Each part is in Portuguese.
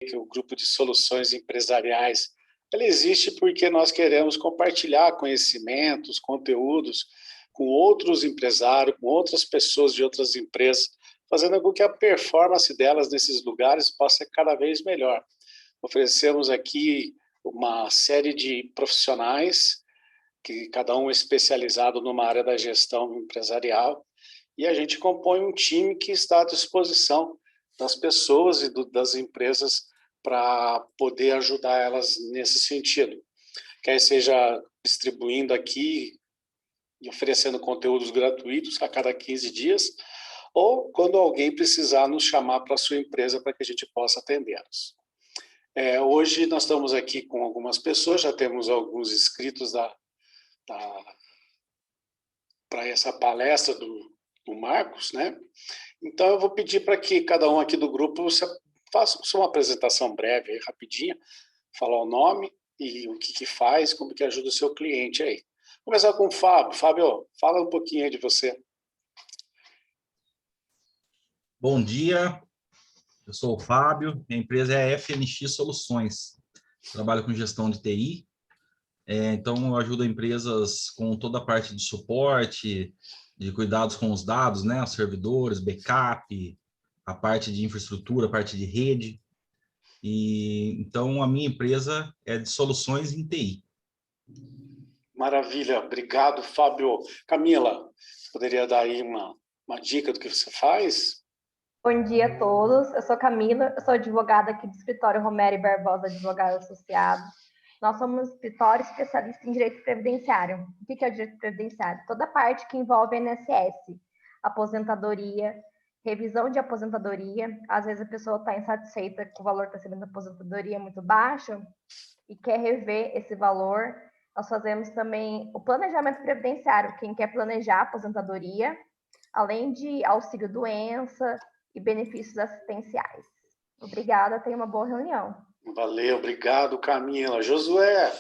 que o grupo de soluções empresariais, ele existe porque nós queremos compartilhar conhecimentos, conteúdos com outros empresários, com outras pessoas de outras empresas, fazendo com que a performance delas nesses lugares possa ser cada vez melhor. Oferecemos aqui uma série de profissionais, que cada um é especializado numa área da gestão empresarial, e a gente compõe um time que está à disposição das pessoas e das empresas para poder ajudar elas nesse sentido. Quer seja distribuindo aqui e oferecendo conteúdos gratuitos a cada 15 dias, ou quando alguém precisar nos chamar para a sua empresa para que a gente possa atendê-los. Hoje nós estamos aqui com algumas pessoas, já temos alguns inscritos para essa palestra do Marcos, né? Então eu vou pedir para que cada um aqui do grupo você faça uma apresentação breve, rapidinha, falar o nome e o que faz, como que ajuda o seu cliente aí. Vou começar com o Fábio. Fábio, fala um pouquinho aí de você. Bom dia, eu sou o Fábio, minha empresa é a FNX Soluções, trabalho com gestão de TI, então eu ajudo empresas com toda a parte de suporte, de cuidados com os dados, né, os servidores, backup, a parte de infraestrutura, a parte de rede, e então a minha empresa é de soluções em TI. Maravilha, obrigado, Fábio. Camila, poderia dar aí uma dica do que você faz? Bom dia a todos, eu sou Camila, eu sou advogada aqui do escritório Romero e Barbosa Advogados Associados. Nós somos um escritório especialista em direito previdenciário. O que é o direito previdenciário? Toda a parte que envolve INSS, aposentadoria, revisão de aposentadoria. Às vezes a pessoa está insatisfeita com o valor que está recebendo da aposentadoria muito baixo e quer rever esse valor. Nós fazemos também o planejamento previdenciário, quem quer planejar a aposentadoria, além de auxílio-doença e benefícios assistenciais. Obrigada, tenha uma boa reunião. Valeu, obrigado, Camila. Josué.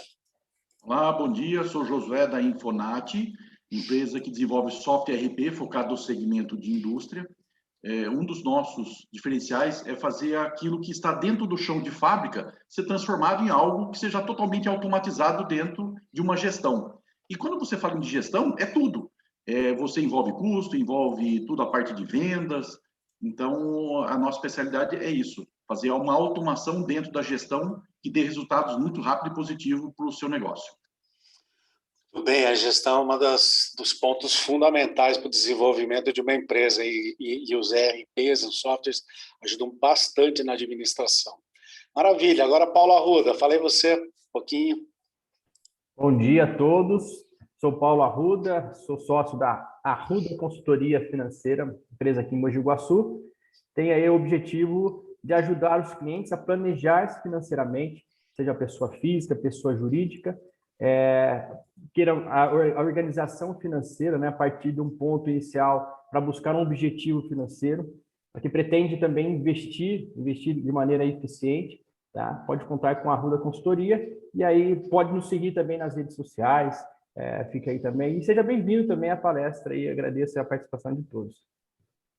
Olá, bom dia, sou Josué da Infonat, empresa que desenvolve software ERP focado no segmento de indústria. Um dos nossos diferenciais é fazer aquilo que está dentro do chão de fábrica ser transformado em algo que seja totalmente automatizado dentro de uma gestão. E quando você fala de gestão, é tudo. Você envolve custo, envolve toda a parte de vendas. Então, a nossa especialidade é isso, fazer uma automação dentro da gestão que dê resultados muito rápido e positivo para o seu negócio. Tudo bem, a gestão é um dos pontos fundamentais para o desenvolvimento de uma empresa e os ERPs, os softwares, ajudam bastante na administração. Maravilha, agora Paulo Arruda, falei você um pouquinho. Bom dia a todos, sou Paulo Arruda, sou sócio da Arruda Consultoria Financeira, empresa aqui em Mogi Guaçu. Tem aí o objetivo de ajudar os clientes a planejar financeiramente, seja pessoa física, pessoa jurídica, queira a organização financeira, né, a partir de um ponto inicial para buscar um objetivo financeiro, que pretende também investir de maneira eficiente, tá? Pode contar com a Arruda Consultoria e aí pode nos seguir também nas redes sociais, fica aí também. E seja bem-vindo também à palestra e agradeço a participação de todos.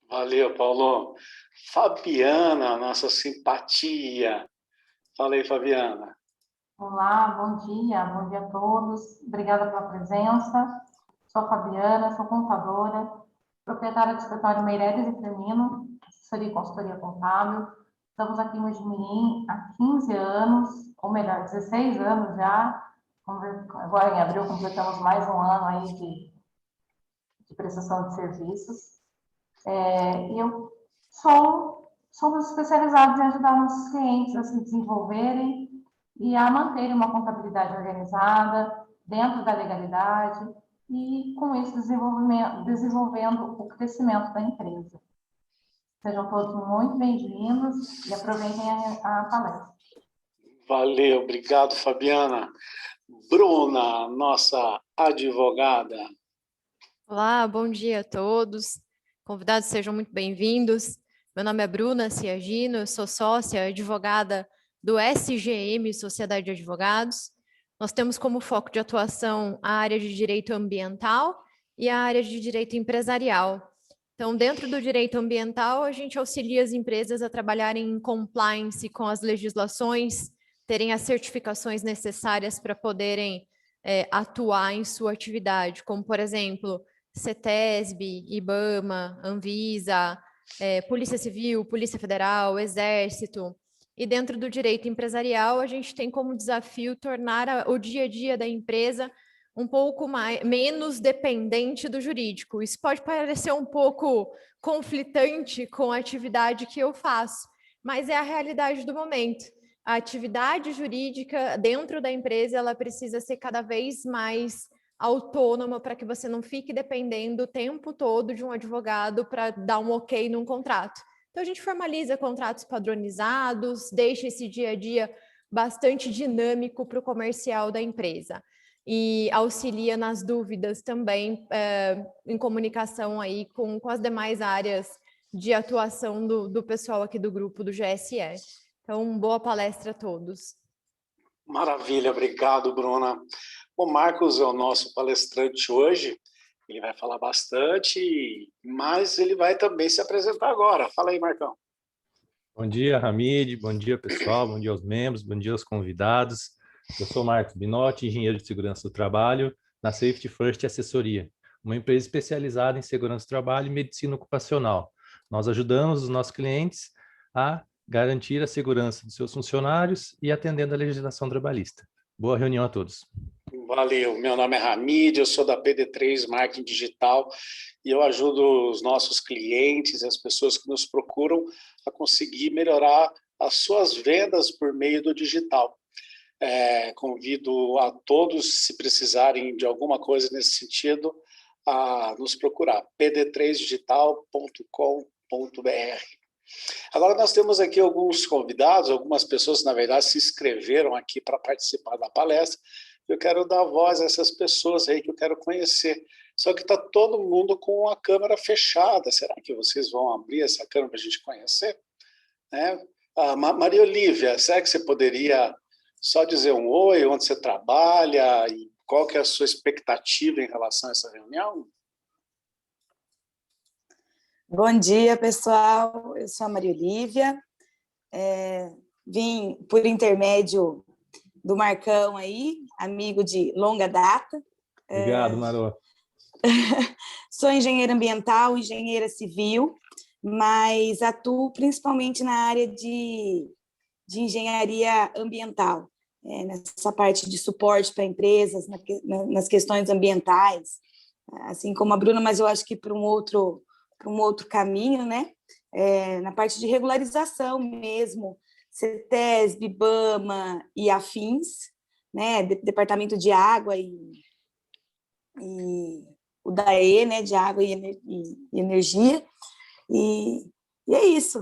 Valeu, Paulo. Fabiana, nossa simpatia. Fala aí, Fabiana. Olá, bom dia a todos. Obrigada pela presença. Sou Fabiana, sou contadora, proprietária do escritório Meireles e Firmino, assessoria e consultoria contábil. Estamos aqui em Mojimirim há 15 anos, ou melhor, 16 anos já. Agora em abril completamos mais um ano aí de prestação de serviços. E eu somos especializados em ajudar nossos clientes a se desenvolverem e a manterem uma contabilidade organizada, dentro da legalidade, e com isso desenvolvendo o crescimento da empresa. Sejam todos muito bem-vindos e aproveitem a palestra. Valeu, obrigado, Fabiana. Bruna, nossa advogada. Olá, bom dia a todos. Convidados, sejam muito bem-vindos. Meu nome é Bruna Ciagino, eu sou sócia advogada do SGM, Sociedade de Advogados. Nós temos como foco de atuação a área de direito ambiental e a área de direito empresarial. Então, dentro do direito ambiental, a gente auxilia as empresas a trabalharem em compliance com as legislações, terem as certificações necessárias para poderem atuar em sua atividade, como, por exemplo, CETESB, IBAMA, Anvisa, Polícia Civil, Polícia Federal, Exército. E dentro do direito empresarial, a gente tem como desafio tornar o dia a dia da empresa um pouco menos dependente do jurídico. Isso pode parecer um pouco conflitante com a atividade que eu faço, mas é a realidade do momento. A atividade jurídica dentro da empresa, ela precisa ser cada vez mais autônoma para que você não fique dependendo o tempo todo de um advogado para dar um ok num contrato. Então, a gente formaliza contratos padronizados, deixa esse dia a dia bastante dinâmico para o comercial da empresa. E auxilia nas dúvidas também em comunicação aí com as demais áreas de atuação do pessoal aqui do grupo do GSE. Então, boa palestra a todos. Maravilha, obrigado, Bruna. O Marcos é o nosso palestrante hoje, ele vai falar bastante, mas ele vai também se apresentar agora. Fala aí, Marcão. Bom dia, Hamid, bom dia, pessoal, bom dia aos membros, bom dia aos convidados. Eu sou Marcos Binotti, engenheiro de segurança do trabalho, na Safety First Assessoria, uma empresa especializada em segurança do trabalho e medicina ocupacional. Nós ajudamos os nossos clientes a garantir a segurança dos seus funcionários e atendendo a legislação trabalhista. Boa reunião a todos. Valeu, meu nome é Hamid, eu sou da PD3 Marketing Digital e eu ajudo os nossos clientes e as pessoas que nos procuram a conseguir melhorar as suas vendas por meio do digital. Convido a todos, se precisarem de alguma coisa nesse sentido, a nos procurar, pd3digital.com.br. Agora nós temos aqui alguns convidados, algumas pessoas que na verdade se inscreveram aqui para participar da palestra. Eu quero dar voz a essas pessoas aí que eu quero conhecer. Só que está todo mundo com a câmera fechada. Será que vocês vão abrir essa câmera para a gente conhecer? Maria Olívia, será que você poderia só dizer um oi, onde você trabalha e qual que é a sua expectativa em relação a essa reunião? Bom dia, pessoal. Eu sou a Maria Olívia. Vim por intermédio do Marcão aí, amigo de longa data. Obrigado, Marô. Sou engenheira ambiental, engenheira civil, mas atuo principalmente na área de engenharia ambiental, nessa parte de suporte para empresas, nas questões ambientais, assim como a Bruna, mas eu acho que para um outro caminho, né? Na parte de regularização mesmo, CETESB, IBAMA e afins, né? Departamento de Água e o DAE, né? De Água e Energia. E é isso.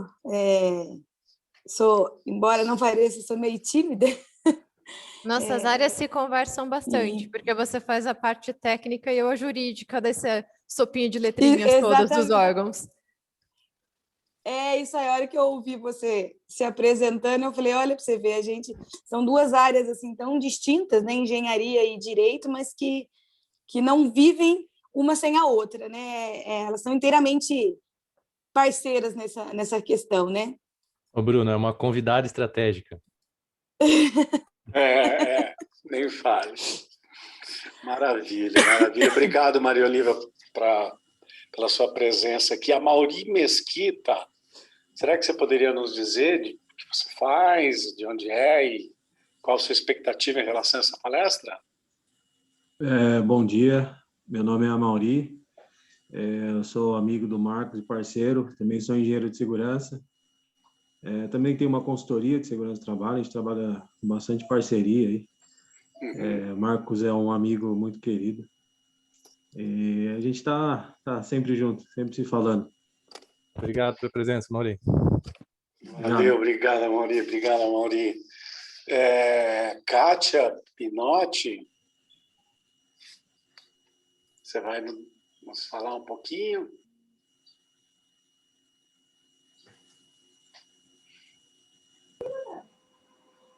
Embora não pareça, sou meio tímida. Nossas áreas se conversam bastante, porque você faz a parte técnica e eu a jurídica dessa sopinha de letrinhas todas dos órgãos. Isso aí, a hora que eu ouvi você se apresentando, eu falei, olha, para você ver, são duas áreas assim tão distintas, né, engenharia e direito, mas que não vivem uma sem a outra, né? Elas são inteiramente parceiras nessa questão, né? Ô, Bruno, é uma convidada estratégica. Nem fale. Maravilha, maravilha. Obrigado, Maria Olívia, pela sua presença aqui. A Mauri Mesquita, será que você poderia nos dizer o que você faz, de onde é e qual a sua expectativa em relação a essa palestra? Bom dia, meu nome é Mauri, eu sou amigo do Marcos e parceiro, também sou engenheiro de segurança. Também tenho uma consultoria de segurança do trabalho, a gente trabalha com bastante parceria aí. Marcos é um amigo muito querido. E a gente está sempre junto, sempre se falando. Obrigado pela presença, Mauri. Valeu, obrigado, Mauri. Obrigado, Mauri. Kátia Pinotti, você vai nos falar um pouquinho?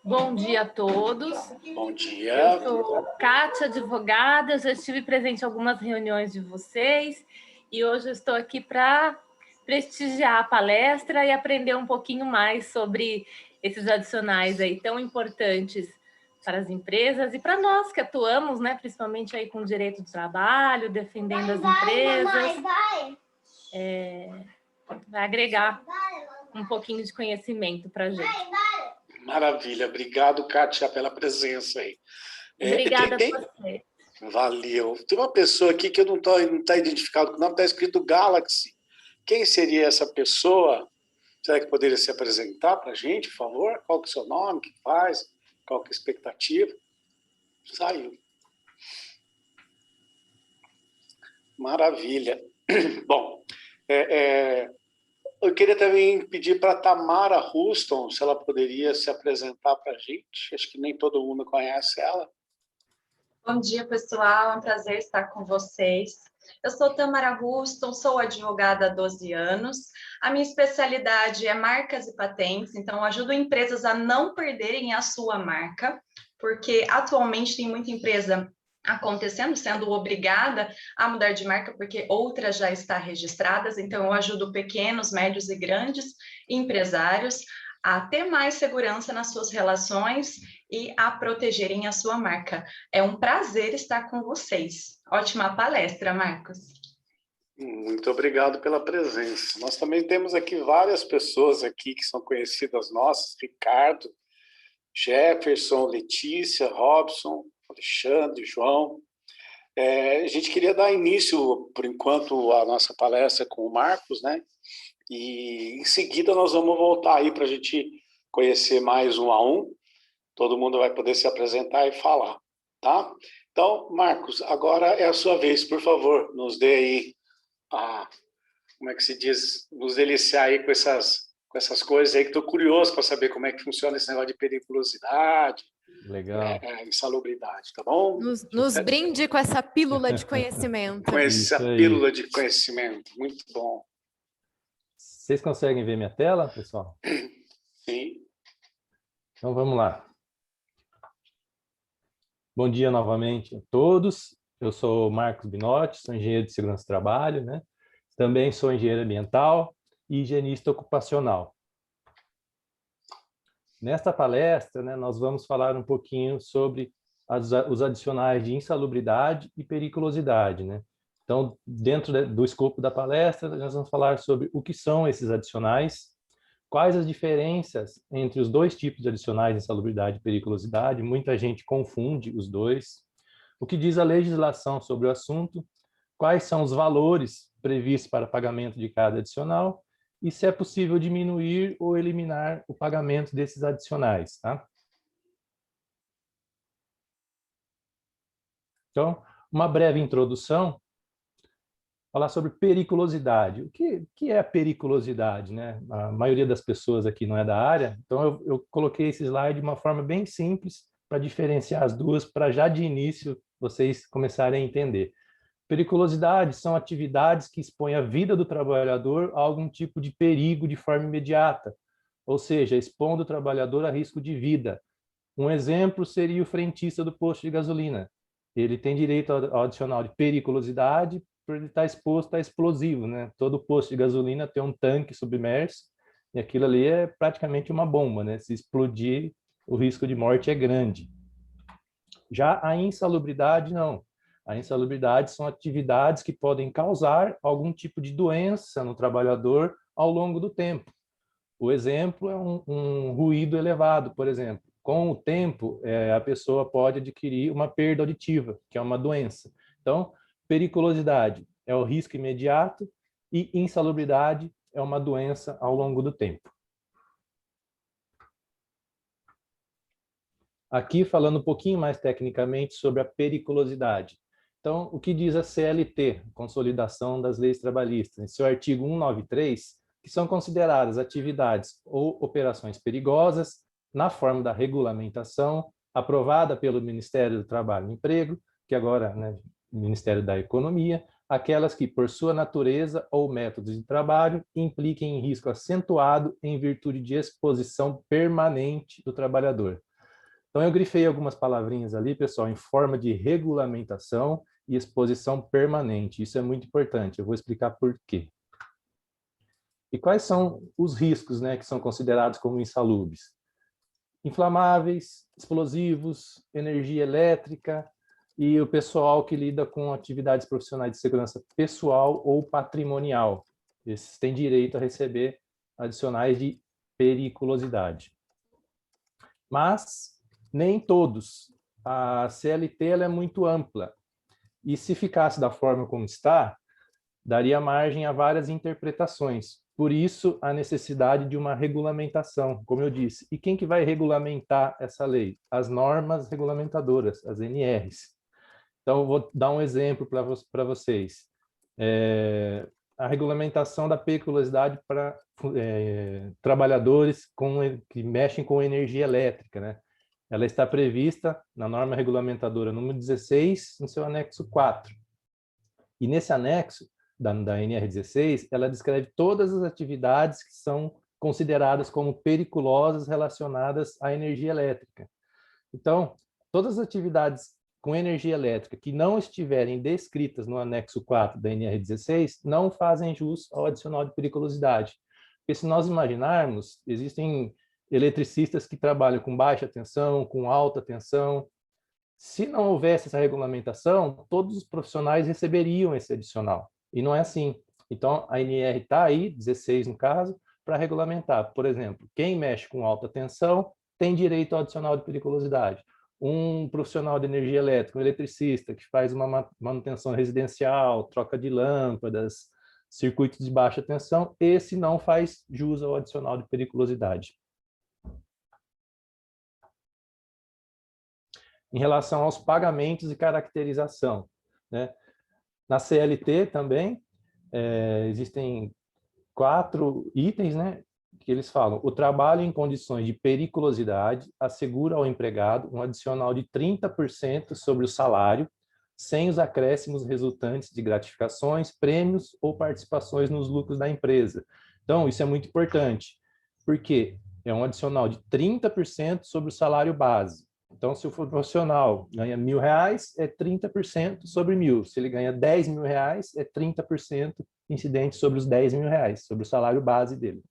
Bom dia a todos. Bom dia. Eu sou Kátia, advogada, já estive presente em algumas reuniões de vocês e hoje eu estou aqui para prestigiar a palestra e aprender um pouquinho mais sobre esses adicionais aí tão importantes para as empresas e para nós que atuamos, né, principalmente aí com o direito do trabalho, defendendo as empresas. Vai agregar um pouquinho de conhecimento para a gente. Maravilha, obrigado, Kátia, pela presença aí. Obrigada a você. Valeu. Tem uma pessoa aqui que eu não está identificado com o nome, está escrito Galaxy. Quem seria essa pessoa? Será que poderia se apresentar para a gente, por favor? Qual que é o seu nome, o que faz, qual que é a expectativa? Saiu. Maravilha. Bom, eu queria também pedir para a Tamara Houston, se ela poderia se apresentar para a gente. Acho que nem todo mundo conhece ela. Bom dia, pessoal. É um prazer estar com vocês. Eu sou Tamara Houston, sou advogada há 12 anos. A minha especialidade é marcas e patentes, então eu ajudo empresas a não perderem a sua marca, porque atualmente tem muita empresa acontecendo, sendo obrigada a mudar de marca porque outra já está registradas. Então eu ajudo pequenos, médios e grandes empresários a ter mais segurança nas suas relações e a protegerem a sua marca. É um prazer estar com vocês. Ótima palestra, Marcos. Muito obrigado pela presença. Nós também temos aqui várias pessoas aqui que são conhecidas nossas, Ricardo, Jefferson, Letícia, Robson, Alexandre, João. A gente queria dar início, por enquanto, à nossa palestra com o Marcos, né? E em seguida nós vamos voltar aí para a gente conhecer mais um a um. Todo mundo vai poder se apresentar e falar, tá? Então, Marcos, agora é a sua vez, por favor, nos dê aí como é que se diz, nos deliciar aí com essas coisas aí, que estou curioso para saber como é que funciona esse negócio de periculosidade, legal, insalubridade, tá bom? Nos brinde com essa pílula de conhecimento. Com essa pílula de conhecimento, muito bom. Vocês conseguem ver minha tela, pessoal? Sim. Então, vamos lá. Bom dia novamente a todos. Eu sou Marcos Binotti, sou engenheiro de segurança do trabalho, né? Também sou engenheiro ambiental e higienista ocupacional. Nesta palestra, né, nós vamos falar um pouquinho sobre os adicionais de insalubridade e periculosidade, né? Então, dentro do escopo da palestra, nós vamos falar sobre o que são esses adicionais, quais as diferenças entre os dois tipos de adicionais de insalubridade e periculosidade. Muita gente confunde os dois. O que diz a legislação sobre o assunto, quais são os valores previstos para pagamento de cada adicional e se é possível diminuir ou eliminar o pagamento desses adicionais, tá? Então, uma breve introdução, falar sobre periculosidade. O que é a periculosidade, né? A maioria das pessoas aqui não é da área, então eu coloquei esse slide de uma forma bem simples para diferenciar as duas, para já de início vocês começarem a entender. Periculosidade são atividades que expõem a vida do trabalhador a algum tipo de perigo de forma imediata, ou seja, expondo o trabalhador a risco de vida. Um exemplo seria o frentista do posto de gasolina. Ele tem direito ao adicional de periculosidade por ele estar exposto a explosivo, né? Todo posto de gasolina tem um tanque submerso e aquilo ali é praticamente uma bomba, né? Se explodir, o risco de morte é grande. Já a insalubridade, não. A insalubridade são atividades que podem causar algum tipo de doença no trabalhador ao longo do tempo. O exemplo é um ruído elevado, por exemplo. Com o tempo, a pessoa pode adquirir uma perda auditiva, que é uma doença. Então, periculosidade é o risco imediato e insalubridade é uma doença ao longo do tempo. Aqui falando um pouquinho mais tecnicamente sobre a periculosidade. Então, o que diz a CLT, Consolidação das Leis Trabalhistas, em seu artigo 193, que são consideradas atividades ou operações perigosas na forma da regulamentação aprovada pelo Ministério do Trabalho e Emprego, que agora, né, Ministério da Economia, aquelas que, por sua natureza ou métodos de trabalho, impliquem em risco acentuado em virtude de exposição permanente do trabalhador. Então, eu grifei algumas palavrinhas ali, pessoal, em forma de regulamentação e exposição permanente. Isso é muito importante, eu vou explicar por quê. E quais são os riscos, né, que são considerados como insalubres? Inflamáveis, explosivos, energia elétrica e o pessoal que lida com atividades profissionais de segurança pessoal ou patrimonial. Esses têm direito a receber adicionais de periculosidade. Mas nem todos. A CLT ela é muito ampla. E se ficasse da forma como está, daria margem a várias interpretações. Por isso, a necessidade de uma regulamentação, como eu disse. E quem que vai regulamentar essa lei? As normas regulamentadoras, as NRs. Então, eu vou dar um exemplo para vocês. A regulamentação da periculosidade para trabalhadores que mexem com energia elétrica, né? Ela está prevista na norma regulamentadora número 16, no seu anexo 4. E nesse anexo da NR16, ela descreve todas as atividades que são consideradas como perigosas relacionadas à energia elétrica. Então, todas as atividades com energia elétrica que não estiverem descritas no anexo 4 da NR16 não fazem jus ao adicional de periculosidade. Porque se nós imaginarmos, existem eletricistas que trabalham com baixa tensão, com alta tensão. Se não houvesse essa regulamentação, todos os profissionais receberiam esse adicional. E não é assim. Então, a NR está aí, 16 no caso, para regulamentar. Por exemplo, quem mexe com alta tensão tem direito ao adicional de periculosidade. Um profissional de energia elétrica, um eletricista, que faz uma manutenção residencial, troca de lâmpadas, circuitos de baixa tensão, esse não faz jus ao adicional de periculosidade. Em relação aos pagamentos e caracterização, né? Na CLT também existem 4 itens, né, que eles falam: o trabalho em condições de periculosidade assegura ao empregado um adicional de 30% sobre o salário, sem os acréscimos resultantes de gratificações, prêmios ou participações nos lucros da empresa. Então, isso é muito importante, porque é um adicional de 30% sobre o salário base. Então, se o profissional ganha R$1.000, é 30% sobre 1.000. Se ele ganha R$10.000, é 30% incidente sobre os R$10.000, sobre o salário base dele.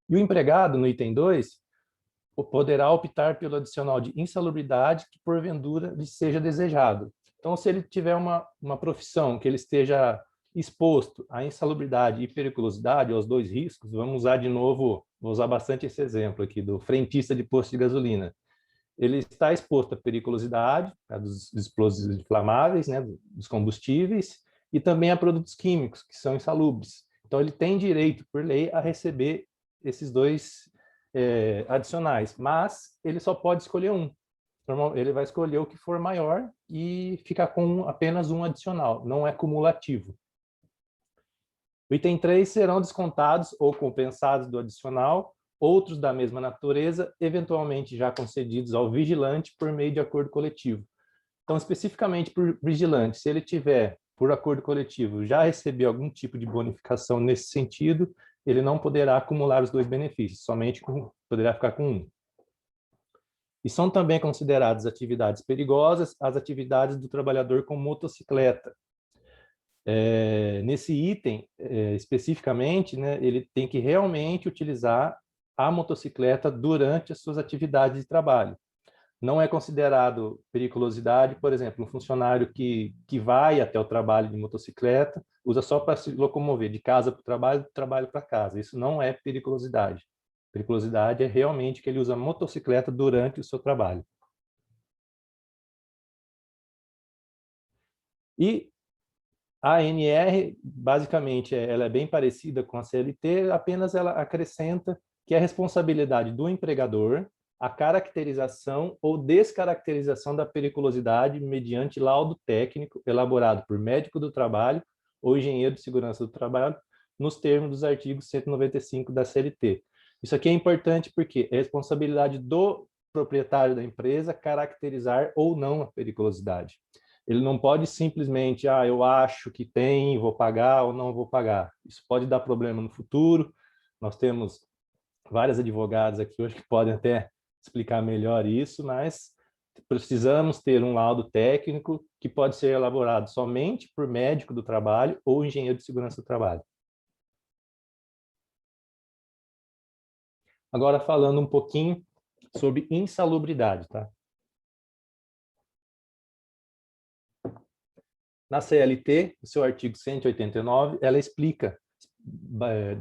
E o empregado, no item 2, poderá optar pelo adicional de insalubridade que, porventura, lhe seja desejado. Então, se ele tiver uma profissão que ele esteja exposto à insalubridade e periculosidade, aos 2 riscos, vamos usar de novo, vou usar bastante esse exemplo aqui, do frentista de posto de gasolina. Ele está exposto à periculosidade, dos explosivos inflamáveis, né, dos combustíveis, e também a produtos químicos, que são insalubres. Então, ele tem direito, por lei, a receber esses 2 adicionais, mas ele só pode escolher um. Ele vai escolher o que for maior e ficar com apenas um adicional, não é cumulativo. O item 3 serão descontados ou compensados do adicional outros da mesma natureza, eventualmente já concedidos ao vigilante por meio de acordo coletivo. Então, especificamente por vigilante, se ele tiver, por acordo coletivo, já receber algum tipo de bonificação nesse sentido, ele não poderá acumular os 2 benefícios, somente poderá ficar com um. E são também consideradas atividades perigosas as atividades do trabalhador com motocicleta. Nesse item, especificamente, né, ele tem que realmente utilizar a motocicleta durante as suas atividades de trabalho. Não é considerado periculosidade, por exemplo, um funcionário que vai até o trabalho de motocicleta, usa só para se locomover de casa para o trabalho, do trabalho para casa. Isso não é periculosidade. Periculosidade é realmente que ele usa motocicleta durante o seu trabalho. E a ANR, basicamente, ela é bem parecida com a CLT, apenas ela acrescenta que é a responsabilidade do empregador a caracterização ou descaracterização da periculosidade mediante laudo técnico elaborado por médico do trabalho ou engenheiro de segurança do trabalho, nos termos dos artigos 195 da CLT. Isso aqui é importante porque é responsabilidade do proprietário da empresa caracterizar ou não a periculosidade. Ele não pode simplesmente, eu acho que tem, vou pagar ou não vou pagar. Isso pode dar problema no futuro. Nós temos vários advogados aqui hoje que podem até explicar melhor isso, mas precisamos ter um laudo técnico que pode ser elaborado somente por médico do trabalho ou engenheiro de segurança do trabalho. Agora, falando um pouquinho sobre insalubridade, tá? Na CLT, o seu artigo 189, ela explica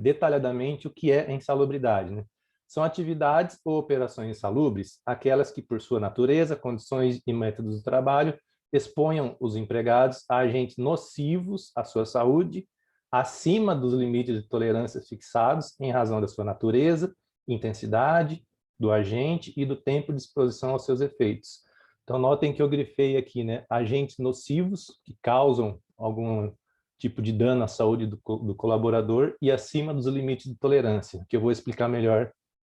detalhadamente o que é insalubridade, né? São atividades ou operações insalubres, aquelas que, por sua natureza, condições e métodos do trabalho, exponham os empregados a agentes nocivos à sua saúde, acima dos limites de tolerância fixados em razão da sua natureza, intensidade do agente e do tempo de exposição aos seus efeitos. Então, notem que eu grifei aqui, né, agentes nocivos que causam algum tipo de dano à saúde do colaborador e acima dos limites de tolerância, que eu vou explicar melhor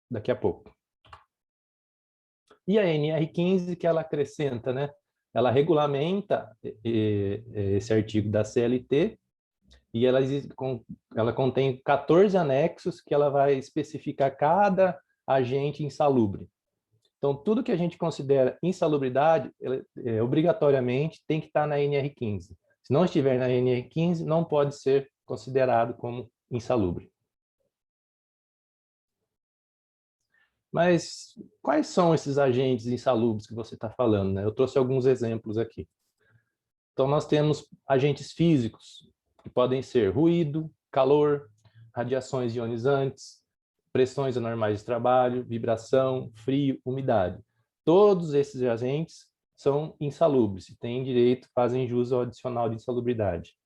daqui a pouco. E a NR15, que ela acrescenta, né, ela regulamenta esse artigo da CLT e ela contém 14 anexos que ela vai especificar cada agente insalubre. Então, tudo que a gente considera insalubridade, obrigatoriamente tem que estar na NR15. Se não estiver na NR15, não pode ser considerado como insalubre. Mas quais são esses agentes insalubres que você está falando, né? Eu trouxe alguns exemplos aqui. Então, nós temos agentes físicos, que podem ser ruído, calor, radiações ionizantes, pressões anormais de trabalho, vibração, frio, umidade. Todos esses agentes são insalubres e têm direito, fazem jus ao adicional de insalubridade.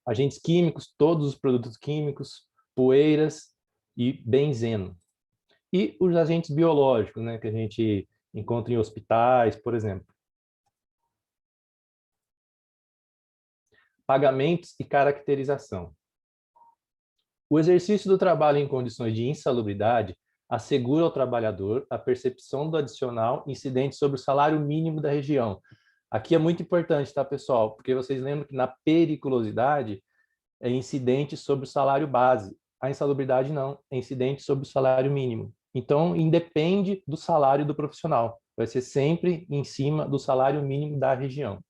Agentes químicos, todos os produtos químicos, poeiras e benzeno. E os agentes biológicos, né, que a gente encontra em hospitais, por exemplo. Pagamentos e caracterização. O exercício do trabalho em condições de insalubridade assegura ao trabalhador a percepção do adicional incidente sobre o salário mínimo da região. Aqui é muito importante, tá, pessoal? Porque vocês lembram que na periculosidade é incidente sobre o salário base. A insalubridade não, é incidente sobre o salário mínimo. Então, independe do salário do profissional. Vai ser sempre em cima do salário mínimo da região.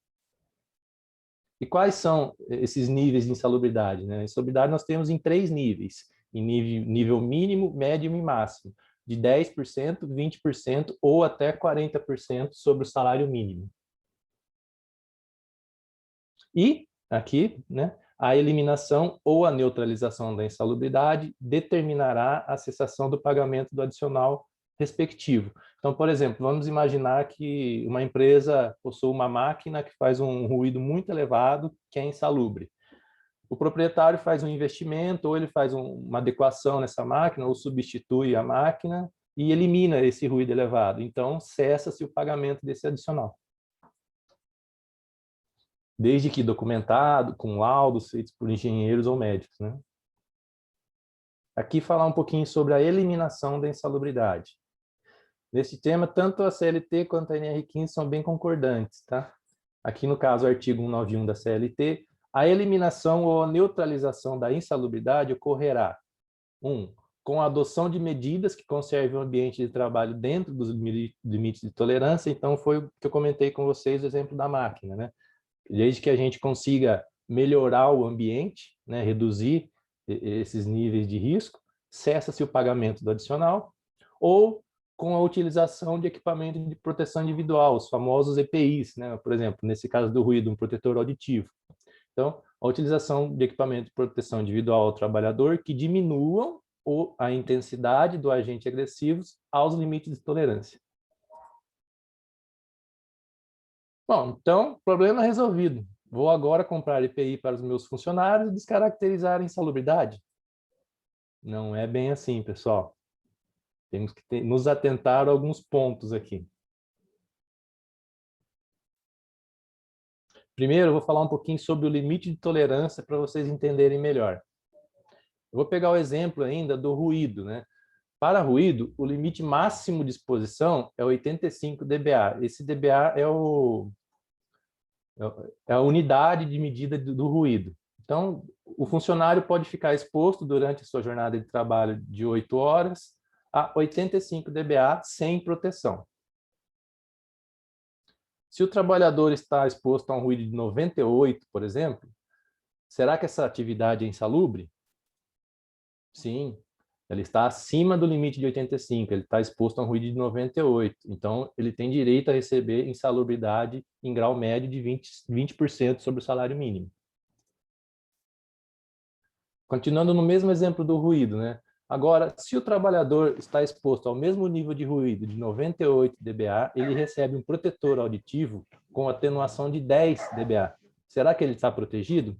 E quais são esses níveis de insalubridade, né? A insalubridade nós temos em 3 níveis. Em nível mínimo, médio e máximo. De 10%, 20% ou até 40% sobre o salário mínimo. E, aqui, né, a eliminação ou a neutralização da insalubridade determinará a cessação do pagamento do adicional respectivo. Então, por exemplo, vamos imaginar que uma empresa possui uma máquina que faz um ruído muito elevado, que é insalubre. O proprietário faz um investimento, ou ele faz uma adequação nessa máquina, ou substitui a máquina e elimina esse ruído elevado. Então, cessa-se o pagamento desse adicional. Desde que documentado, com laudos feitos por engenheiros ou médicos, né? Aqui falar um pouquinho sobre a eliminação da insalubridade. Nesse tema, tanto a CLT quanto a NR15 são bem concordantes, tá? Aqui no caso, o artigo 191 da CLT, a eliminação ou a neutralização da insalubridade ocorrerá, 1. Com a adoção de medidas que conservem o ambiente de trabalho dentro dos limites de tolerância. Então, foi o que eu comentei com vocês, o exemplo da máquina, né? Desde que a gente consiga melhorar o ambiente, né, reduzir esses níveis de risco, cessa-se o pagamento do adicional, ou com a utilização de equipamento de proteção individual, os famosos EPIs, né? Por exemplo, nesse caso do ruído, um protetor auditivo. Então, a utilização de equipamento de proteção individual ao trabalhador que diminuam a intensidade do agente agressivo aos limites de tolerância. Bom, então, problema resolvido. Vou agora comprar EPI para os meus funcionários e descaracterizar a insalubridade? Não é bem assim, pessoal. Temos que nos atentar a alguns pontos aqui. Primeiro, eu vou falar um pouquinho sobre o limite de tolerância para vocês entenderem melhor. Eu vou pegar o exemplo ainda do ruído, né? Para ruído, o limite máximo de exposição é 85 dBA. Esse dBA é a unidade de medida do ruído. Então, o funcionário pode ficar exposto durante a sua jornada de trabalho de 8 horas a 85 dBA sem proteção. Se o trabalhador está exposto a um ruído de 98, por exemplo, será que essa atividade é insalubre? Sim, ele está acima do limite de 85, ele está exposto a um ruído de 98. Então, ele tem direito a receber insalubridade em grau médio de 20% sobre o salário mínimo. Continuando no mesmo exemplo do ruído, né? Agora, se o trabalhador está exposto ao mesmo nível de ruído de 98 dBA, ele recebe um protetor auditivo com atenuação de 10 dBA. Será que ele está protegido?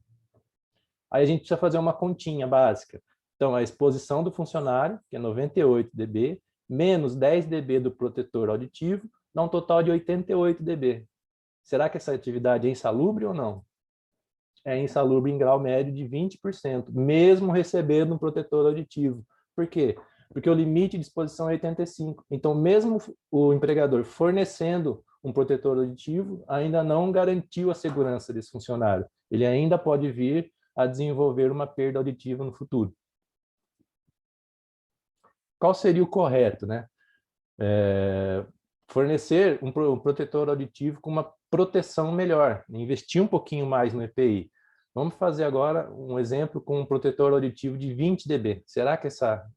Aí a gente precisa fazer uma continha básica. Então, a exposição do funcionário, que é 98 dB, menos 10 dB do protetor auditivo, dá um total de 88 dB. Será que essa atividade é insalubre ou não? É insalubre em grau médio de 20%, mesmo recebendo um protetor auditivo. Por quê? Porque o limite de exposição é 85. Então, mesmo o empregador fornecendo um protetor auditivo, ainda não garantiu a segurança desse funcionário. Ele ainda pode vir a desenvolver uma perda auditiva no futuro. Qual seria o correto, né? Fornecer um protetor auditivo com uma proteção melhor, investir um pouquinho mais no EPI. Vamos fazer agora um exemplo com um protetor auditivo de 20 dB. Será que essa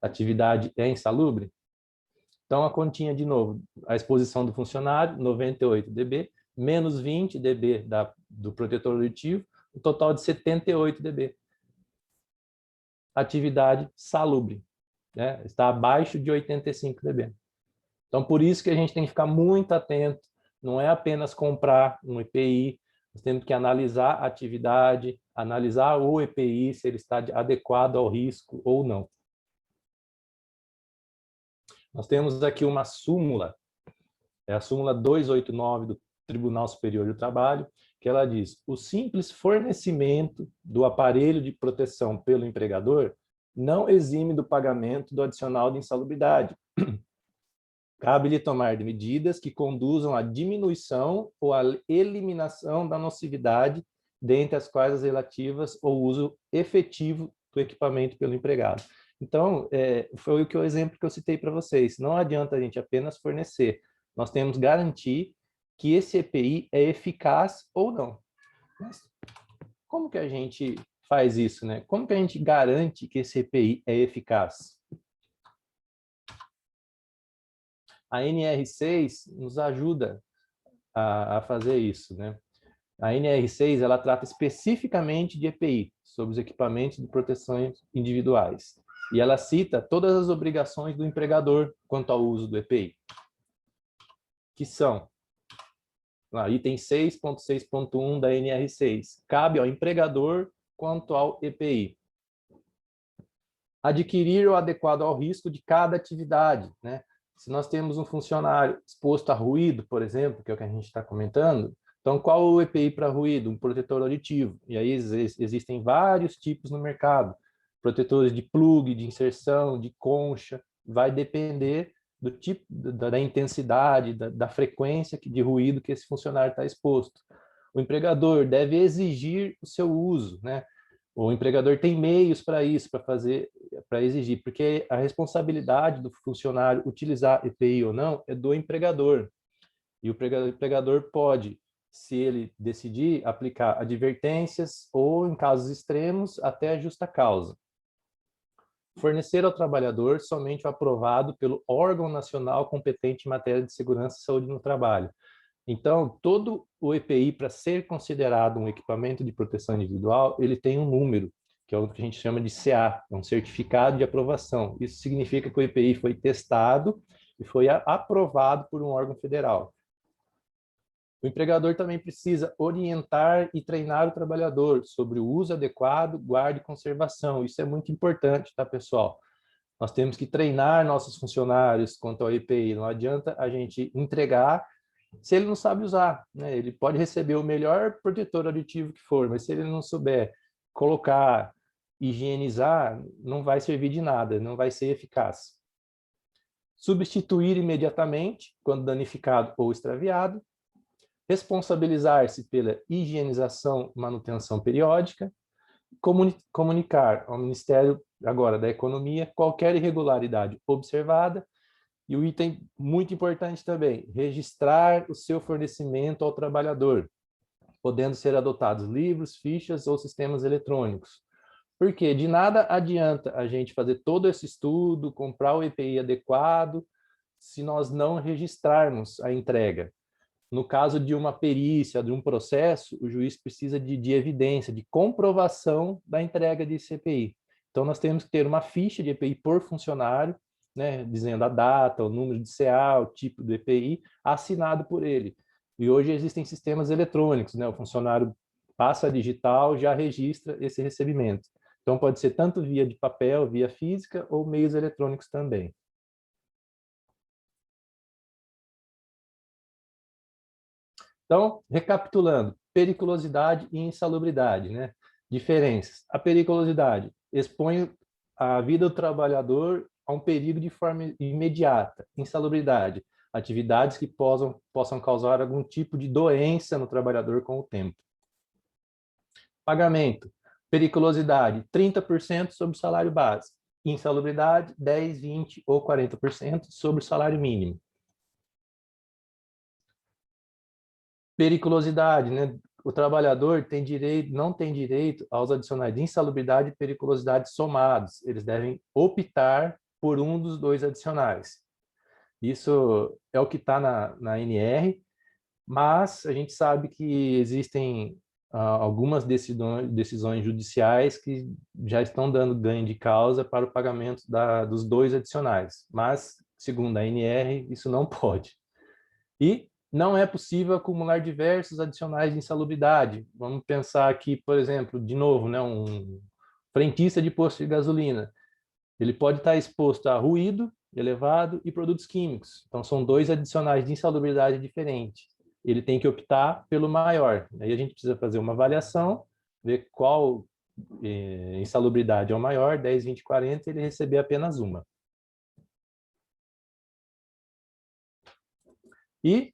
atividade é insalubre? Então, a continha de novo, a exposição do funcionário, 98 dB, menos 20 dB do protetor auditivo, um total de 78 dB. Atividade salubre, né? Está abaixo de 85 dB. Então, por isso que a gente tem que ficar muito atento, não é apenas comprar um EPI, nós temos que analisar a atividade, analisar o EPI, se ele está adequado ao risco ou não. Nós temos aqui uma súmula, é a súmula 289 do Tribunal Superior do Trabalho, que ela diz: o simples fornecimento do aparelho de proteção pelo empregador não exime do pagamento do adicional de insalubridade. Cabe-lhe tomar medidas que conduzam à diminuição ou à eliminação da nocividade, dentre as quais as relativas ao uso efetivo do equipamento pelo empregado. Então, foi o exemplo que eu citei para vocês. Não adianta a gente apenas fornecer. Nós temos que garantir que esse EPI é eficaz ou não. Mas como que a gente faz isso, né? Como que a gente garante que esse EPI é eficaz? A NR6 nos ajuda a fazer isso, né? A NR6 ela trata especificamente de EPI, sobre os equipamentos de proteção individuais. E ela cita todas as obrigações do empregador quanto ao uso do EPI, que são, item 6.6.1 da NR6, cabe ao empregador quanto ao EPI. Adquirir o adequado ao risco de cada atividade, né? Se nós temos um funcionário exposto a ruído, por exemplo, que é o que a gente está comentando, então qual o EPI para ruído? Um protetor auditivo. E aí existem vários tipos no mercado. Protetores de plug, de inserção, de concha, vai depender do tipo, da intensidade, da frequência de ruído que esse funcionário está exposto. O empregador deve exigir o seu uso, né? O empregador tem meios para isso, para exigir, porque a responsabilidade do funcionário utilizar EPI ou não é do empregador. E o empregador pode, se ele decidir, aplicar advertências ou, em casos extremos, até a justa causa. Fornecer ao trabalhador somente o aprovado pelo órgão nacional competente em matéria de segurança e saúde no trabalho. Então, todo o EPI, para ser considerado um equipamento de proteção individual, ele tem um número, que é o que a gente chama de CA, é um certificado de aprovação. Isso significa que o EPI foi testado e foi aprovado por um órgão federal. O empregador também precisa orientar e treinar o trabalhador sobre o uso adequado, guarda e conservação. Isso é muito importante, tá, pessoal? Nós temos que treinar nossos funcionários quanto ao EPI. Não adianta a gente entregar se ele não sabe usar, né? Ele pode receber o melhor protetor auditivo que for, mas se ele não souber colocar, higienizar, não vai servir de nada, não vai ser eficaz. Substituir imediatamente, quando danificado ou extraviado. Responsabilizar-se pela higienização e manutenção periódica. Comunicar ao Ministério agora da Economia qualquer irregularidade observada. E o item muito importante também, registrar o seu fornecimento ao trabalhador, podendo ser adotados livros, fichas ou sistemas eletrônicos. Porque de nada adianta a gente fazer todo esse estudo, comprar o EPI adequado, se nós não registrarmos a entrega. No caso de uma perícia, de um processo, o juiz precisa de evidência, de comprovação da entrega de EPI. Então, nós temos que ter uma ficha de EPI por funcionário, né, dizendo a data, o número de CA, o tipo do EPI, assinado por ele. E hoje existem sistemas eletrônicos, né, o funcionário passa a digital, já registra esse recebimento. Então, pode ser tanto via de papel, via física, ou meios eletrônicos também. Então, recapitulando, periculosidade e insalubridade, né? Diferenças. A periculosidade expõe a vida do trabalhador a um perigo de forma imediata. Insalubridade, atividades que possam causar algum tipo de doença no trabalhador com o tempo. Pagamento. Periculosidade, 30% sobre o salário base. Insalubridade, 10%, 20% ou 40% sobre o salário mínimo. Periculosidade, né? O trabalhador não tem direito aos adicionais de insalubridade e periculosidade somados. Eles devem optar por um dos dois adicionais. Isso é o que está na NR, mas a gente sabe que existem algumas decisões judiciais que já estão dando ganho de causa para o pagamento dos dois adicionais. Mas, segundo a NR, isso não pode. E não é possível acumular diversos adicionais de insalubridade. Vamos pensar aqui, por exemplo, de novo, né, um frentista de posto de gasolina. Ele pode estar exposto a ruído elevado e produtos químicos. Então, são dois adicionais de insalubridade diferentes. Ele tem que optar pelo maior. Aí a gente precisa fazer uma avaliação, ver qual insalubridade é o maior, 10, 20, 40, e ele receber apenas uma. E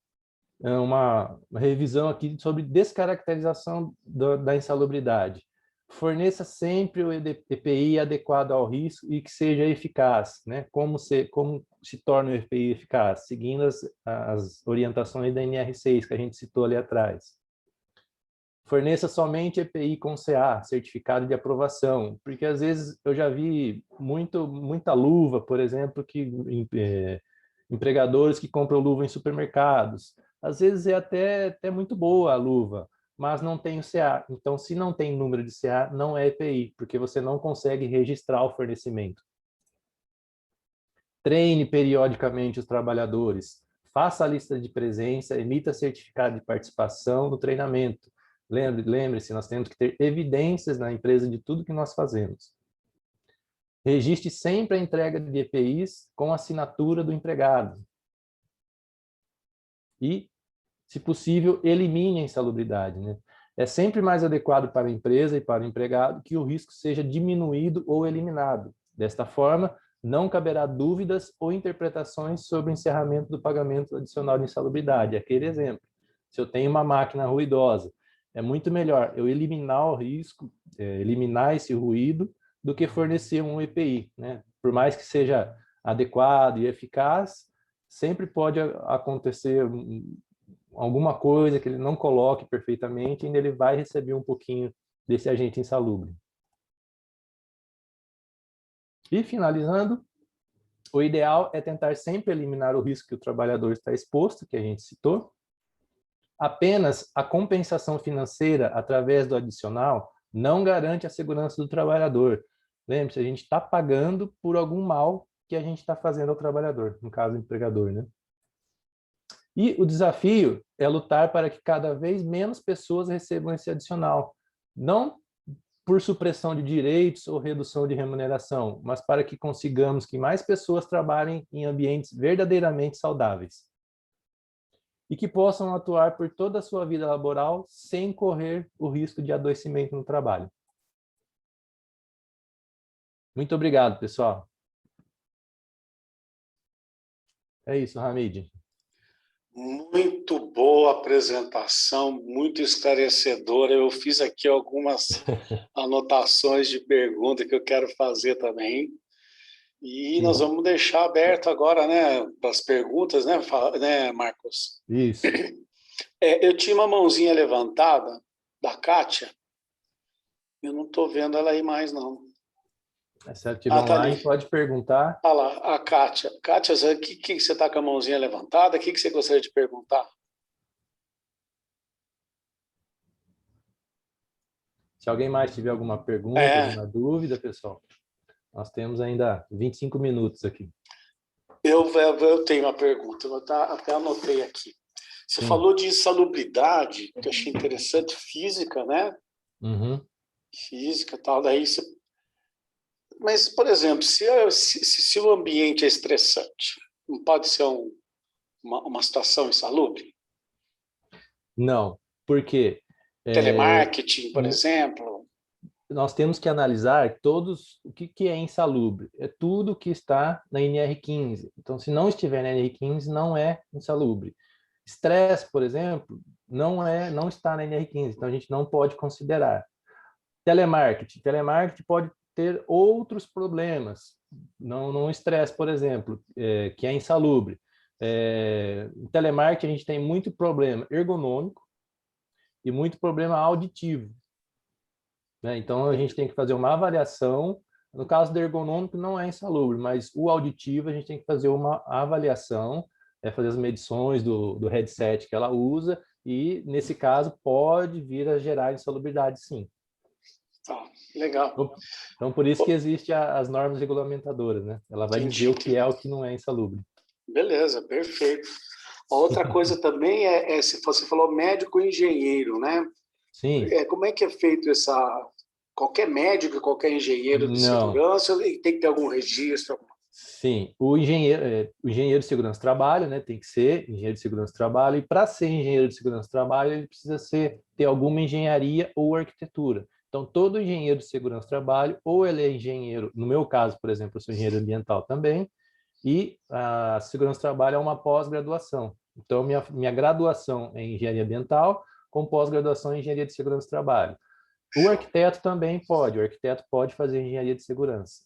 uma revisão aqui sobre descaracterização da insalubridade. Forneça sempre o EPI adequado ao risco e que seja eficaz, né? Como se torna o EPI eficaz? Seguindo as orientações da NR6 que a gente citou ali atrás. Forneça somente EPI com CA, certificado de aprovação, porque às vezes eu já vi muita luva, por exemplo, que empregadores que compram luva em supermercados. Às vezes é até muito boa a luva, mas não tem o CA. Então, se não tem número de CA, não é EPI, porque você não consegue registrar o fornecimento. Treine periodicamente os trabalhadores. Faça a lista de presença, emita certificado de participação no treinamento. Lembre-se, nós temos que ter evidências na empresa de tudo que nós fazemos. Registre sempre a entrega de EPIs com assinatura do empregado. E, se possível, elimine a insalubridade, né? É sempre mais adequado para a empresa e para o empregado que o risco seja diminuído ou eliminado. Desta forma, não caberá dúvidas ou interpretações sobre o encerramento do pagamento adicional de insalubridade. Aquele exemplo, se eu tenho uma máquina ruidosa, é muito melhor eu eliminar o risco, eliminar esse ruído, do que fornecer um EPI, né? Por mais que seja adequado e eficaz, sempre pode acontecer alguma coisa que ele não coloque perfeitamente e ainda ele vai receber um pouquinho desse agente insalubre. E, finalizando, o ideal é tentar sempre eliminar o risco que o trabalhador está exposto, que a gente citou. Apenas a compensação financeira através do adicional não garante a segurança do trabalhador. Lembre-se, a gente está pagando por algum mal que a gente está fazendo ao trabalhador, no caso, o empregador, né? E o desafio é lutar para que cada vez menos pessoas recebam esse adicional. Não por supressão de direitos ou redução de remuneração, mas para que consigamos que mais pessoas trabalhem em ambientes verdadeiramente saudáveis. E que possam atuar por toda a sua vida laboral sem correr o risco de adoecimento no trabalho. Muito obrigado, pessoal. É isso, Hamid. Muito boa apresentação, muito esclarecedora. Eu fiz aqui algumas anotações de pergunta que eu quero fazer também. E nós vamos deixar aberto agora, né, para as perguntas, né, Marcos? Isso. Eu tinha uma mãozinha levantada da Kátia. Eu não estou vendo ela aí mais, não. Se ela estiver online, ali. Pode perguntar. Olha lá, a Kátia. Kátia, o que você está com a mãozinha levantada? O que você gostaria de perguntar? Se alguém mais tiver alguma pergunta, alguma dúvida, pessoal, nós temos ainda 25 minutos aqui. Eu tenho uma pergunta, eu até anotei aqui. Você falou de insalubridade, que eu achei interessante, física, né? Uhum. Física e tal, daí você... Mas, por exemplo, se o ambiente é estressante, não pode ser uma situação insalubre? Não, porque... Telemarketing, por exemplo. Nós temos que analisar o que é insalubre. É tudo que está na NR15. Então, se não estiver na NR15, não é insalubre. Estresse, por exemplo, não está na NR15, então a gente não pode considerar. Telemarketing pode ter outros problemas. Não estresse, por exemplo, que é insalubre. Em telemarketing a gente tem muito problema ergonômico e muito problema auditivo, né? Então, a gente tem que fazer uma avaliação. No caso do ergonômico, não é insalubre, mas o auditivo, a gente tem que fazer uma avaliação, fazer as medições do headset que ela usa, e, nesse caso, pode vir a gerar insalubridade, sim. Legal. Então, por isso que existem as normas regulamentadoras, né? Ela vai dizer o que é o que não é insalubre. Beleza, perfeito. Outra coisa também se você falou médico e engenheiro, né? Sim. Como é que é feito qualquer médico, qualquer engenheiro de segurança, tem que ter algum registro? Sim, o engenheiro de segurança do trabalho, né? Tem que ser engenheiro de segurança do trabalho, e para ser engenheiro de segurança do trabalho, ele precisa ter alguma engenharia ou arquitetura. Então, todo engenheiro de segurança do trabalho, ou ele é engenheiro, no meu caso, por exemplo, eu sou engenheiro ambiental também, e a segurança do trabalho é uma pós-graduação. Então, minha graduação é em engenharia ambiental, com pós-graduação em engenharia de segurança do trabalho. O arquiteto também pode, o arquiteto pode fazer engenharia de segurança.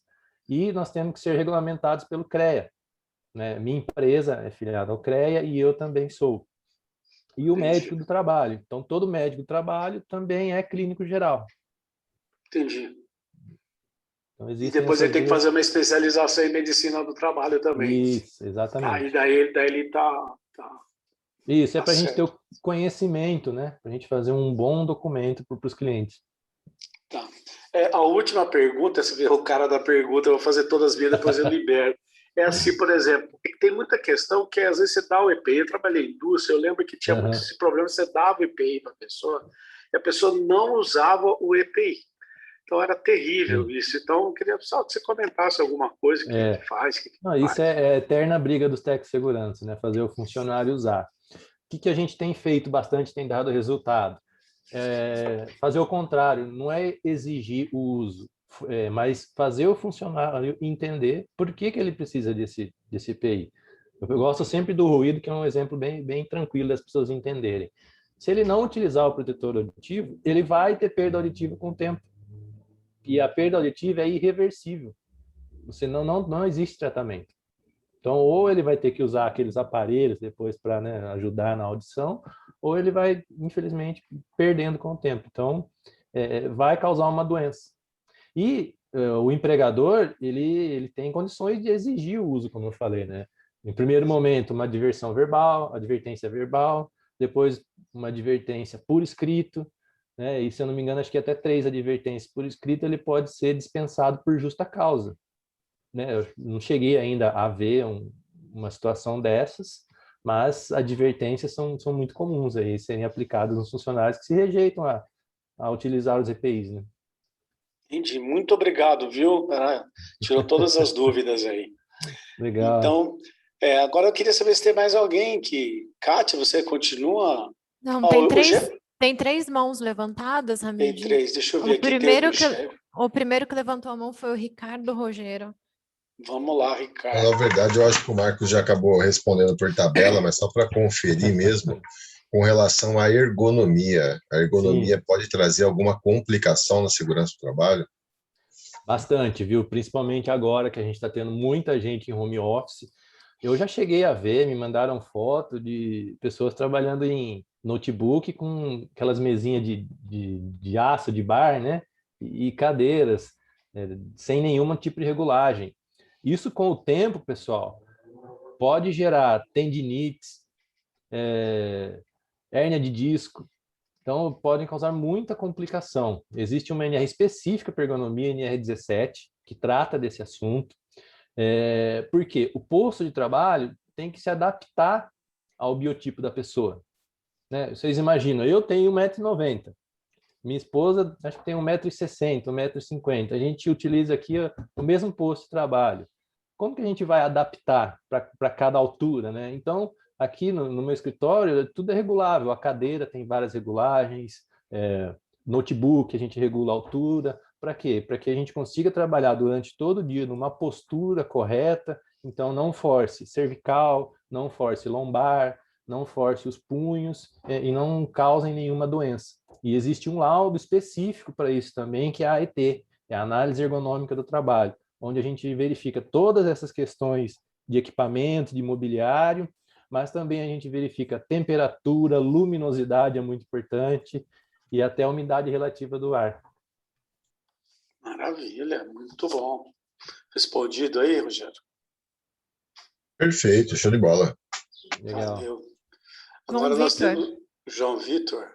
E nós temos que ser regulamentados pelo CREA, né? Minha empresa é filiada ao CREA e eu também sou. E o médico do trabalho. Então, todo médico do trabalho também é clínico geral. Entendi. Então, e depois ele tem que fazer uma especialização em medicina do trabalho também. Isso, exatamente. Daí ele tá Isso, para a gente ter o conhecimento, né? Para a gente fazer um bom documento para os clientes. Tá. A última pergunta, se vê o cara da pergunta, eu vou fazer todas as minhas, depois eu libero. É assim, por exemplo, tem muita questão que às vezes você dá o EPI, eu trabalhei em indústria, eu lembro que tinha muito esse problema, você dava o EPI para a pessoa, e a pessoa não usava o EPI. Então era terrível isso. Então eu queria só que você comentasse alguma coisa que faz. Isso é a eterna briga dos técnicos de segurança, né? Fazer o funcionário usar. O que a gente tem feito bastante, tem dado resultado? Fazer o contrário, não é exigir o uso, mas fazer o funcionário entender por que ele precisa desse EPI. Eu gosto sempre do ruído, que é um exemplo bem tranquilo das pessoas entenderem. Se ele não utilizar o protetor auditivo, ele vai ter perda auditiva com o tempo. E a perda auditiva é irreversível. Você não existe tratamento. Então, ou ele vai ter que usar aqueles aparelhos depois para, né, ajudar na audição, ou ele vai, infelizmente, perdendo com o tempo. Então, vai causar uma doença. E o empregador, ele tem condições de exigir o uso, como eu falei, né? Em primeiro momento, uma advertência verbal, depois uma advertência por escrito, né? E, se eu não me engano, acho que até 3 advertências por escrito, ele pode ser dispensado por justa causa. Né? Eu não cheguei ainda a ver uma situação dessas, mas advertências são muito comuns aí, serem aplicadas nos funcionários que se rejeitam a utilizar os EPIs, né? Entendi. Muito obrigado, viu? Tirou todas as dúvidas aí. Legal. Então, agora eu queria saber se tem mais alguém que... Kátia, você continua? Não, tem 3 mãos levantadas, Hamid. Tem 3, deixa eu ver aqui. O primeiro que levantou a mão foi o Ricardo Rogero. Vamos lá, Ricardo. Na verdade, eu acho que o Marcos já acabou respondendo por tabela, mas só para conferir mesmo, com relação à ergonomia. A ergonomia pode trazer alguma complicação na segurança do trabalho? Bastante, viu? Principalmente agora que a gente está tendo muita gente em home office. Eu já cheguei a ver, me mandaram foto de pessoas trabalhando em notebook com aquelas mesinhas de aço de bar, né? E cadeiras, sem nenhum tipo de regulagem. Isso, com o tempo, pessoal, pode gerar tendinites, hérnia de disco. Então, podem causar muita complicação. Existe uma NR específica para ergonomia, NR17, que trata desse assunto. Porque o posto de trabalho tem que se adaptar ao biotipo da pessoa. Né? Vocês imaginam, eu tenho 1,90 m, minha esposa acho que tem 1,60 m, 1,50 m. A gente utiliza aqui o mesmo posto de trabalho. Como que a gente vai adaptar para cada altura, né? Então, aqui no meu escritório, tudo é regulável. A cadeira tem várias regulagens, notebook, a gente regula a altura. Para quê? Para que a gente consiga trabalhar durante todo o dia numa postura correta. Então, não force cervical, não force lombar, não force os punhos e não causem nenhuma doença. E existe um laudo específico para isso também, que é a AET, é a Análise Ergonômica do Trabalho, onde a gente verifica todas essas questões de equipamento, de mobiliário, mas também a gente verifica temperatura, luminosidade é muito importante, e até a umidade relativa do ar. Maravilha, muito bom. Respondido aí, Rogério? Perfeito, show de bola. Legal. Valeu. Agora nós temos João Vitor.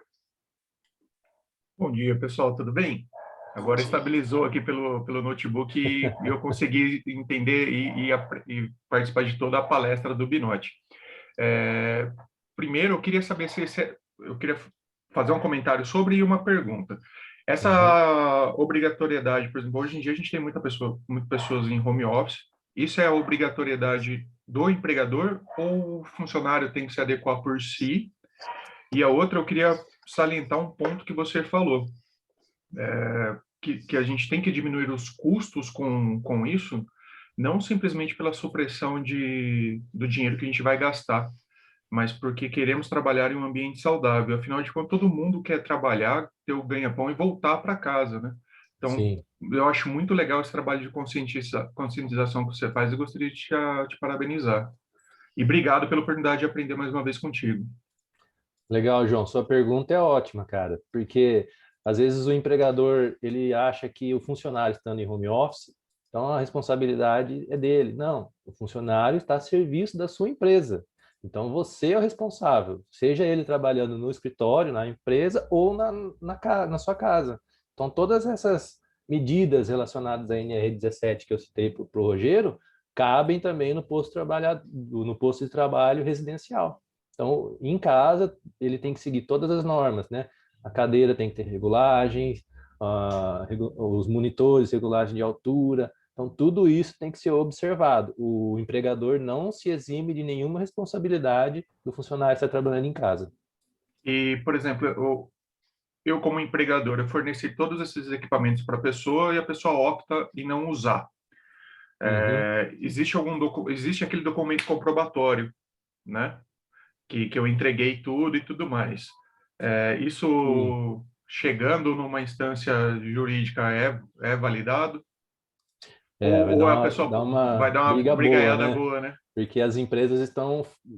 Bom dia, pessoal, tudo bem? Agora estabilizou aqui pelo notebook e eu consegui entender e participar de toda a palestra do Binotti. Primeiro, eu queria saber eu queria fazer um comentário sobre uma pergunta. Essa obrigatoriedade, por exemplo, hoje em dia a gente tem muitas pessoas em home office. Isso é a obrigatoriedade do empregador ou o funcionário tem que se adequar por si? E a outra, eu queria salientar um ponto que você falou, que a gente tem que diminuir os custos com isso, não simplesmente pela supressão do dinheiro que a gente vai gastar, mas porque queremos trabalhar em um ambiente saudável. Afinal de contas, todo mundo quer trabalhar, ter o ganha-pão e voltar para casa, né? Então, sim, eu acho muito legal esse trabalho de conscientização que você faz e gostaria de te parabenizar. E obrigado pela oportunidade de aprender mais uma vez contigo. Legal, João. Sua pergunta é ótima, cara, porque às vezes o empregador ele acha que o funcionário estando em home office, então a responsabilidade é dele. Não, o funcionário está a serviço da sua empresa. Então você é o responsável, seja ele trabalhando no escritório, na empresa ou na sua casa. Então todas essas medidas relacionadas à NR17 que eu citei para o Rogério cabem também no posto de trabalho residencial. Então, em casa, ele tem que seguir todas as normas, né? A cadeira tem que ter regulagens, os monitores, regulagem de altura. Então, tudo isso tem que ser observado. O empregador não se exime de nenhuma responsabilidade do funcionário que está trabalhando em casa. E, por exemplo, eu como empregador, eu forneci todos esses equipamentos para a pessoa e a pessoa opta em não usar. Existe aquele documento comprobatório, né? Que eu entreguei tudo e tudo mais. Isso, chegando numa instância jurídica, é validado? Ou a pessoa vai dar uma brigaiada boa, né? Porque as empresas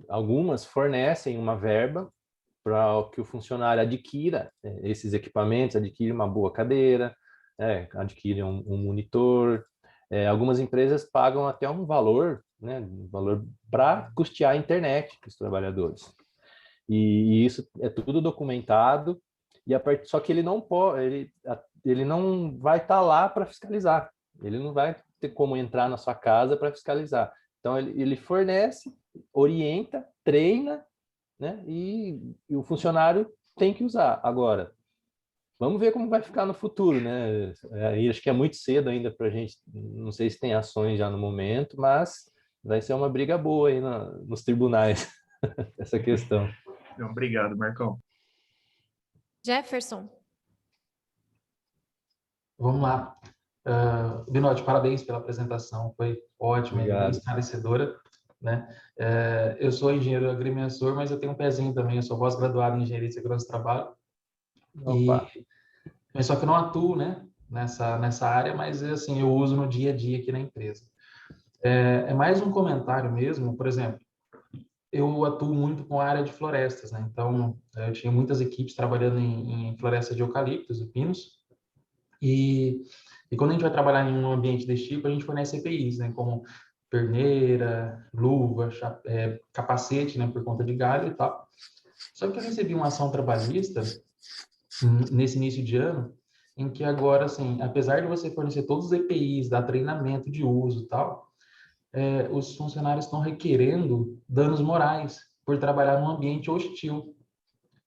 algumas fornecem uma verba para que o funcionário adquira esses equipamentos, adquira uma boa cadeira, adquira um monitor. Algumas empresas pagam até um valor, né, valor para custear a internet para os trabalhadores. E isso é tudo documentado, só que ele não pode, ele não vai estar lá para fiscalizar, ele não vai ter como entrar na sua casa para fiscalizar. Então, ele fornece, orienta, treina, né, e o funcionário tem que usar. Agora, vamos ver como vai ficar no futuro, né? Acho que é muito cedo ainda para a gente, não sei se tem ações já no momento, mas vai ser uma briga boa aí nos tribunais, essa questão. Obrigado, Marcão. Jefferson. Vamos lá. Binotti, parabéns pela apresentação, foi ótima e esclarecedora, né? Eu sou engenheiro agrimensor, mas eu tenho um pezinho também, eu sou pós-graduado em Engenharia de Segurança do Trabalho. Mas só que eu não atuo, né, nessa área, mas assim, eu uso no dia a dia aqui na empresa. É mais um comentário mesmo, por exemplo, eu atuo muito com a área de florestas, né? Então, eu tinha muitas equipes trabalhando em floresta de eucaliptos e pinos, e quando a gente vai trabalhar em um ambiente desse tipo, a gente fornece EPIs, né? Como perneira, luva, capacete, né? Por conta de galho e tal. Só que eu recebi uma ação trabalhista nesse início de ano, em que agora, assim, apesar de você fornecer todos os EPIs, dar treinamento de uso e tal, os funcionários estão requerendo danos morais por trabalhar num ambiente hostil,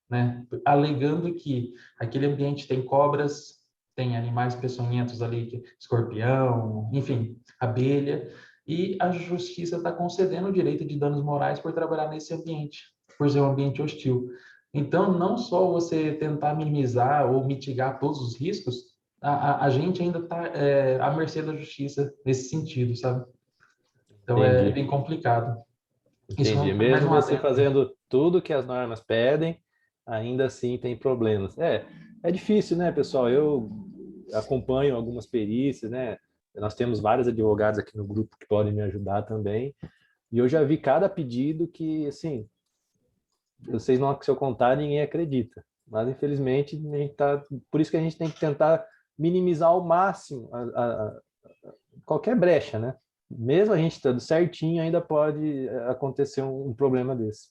né? Alegando que aquele ambiente tem cobras, tem animais peçonhentos ali, escorpião, enfim, abelha, e a justiça está concedendo o direito de danos morais por trabalhar nesse ambiente, por ser um ambiente hostil. Então, não só você tentar minimizar ou mitigar todos os riscos, a gente ainda está à mercê da justiça nesse sentido, sabe? Então, Entendi. é bem complicado. Entendi. Isso Mesmo você fazendo tudo que as normas pedem, ainda assim tem problemas. É difícil, né, pessoal? Eu acompanho algumas perícias, né? Nós temos vários advogados aqui no grupo que podem me ajudar também. E eu já vi cada pedido que, assim, vocês não, se eu contar, ninguém acredita. Mas, infelizmente, a gente por isso que a gente tem que tentar minimizar ao máximo qualquer brecha, né? Mesmo a gente estando certinho, ainda pode acontecer um problema desse.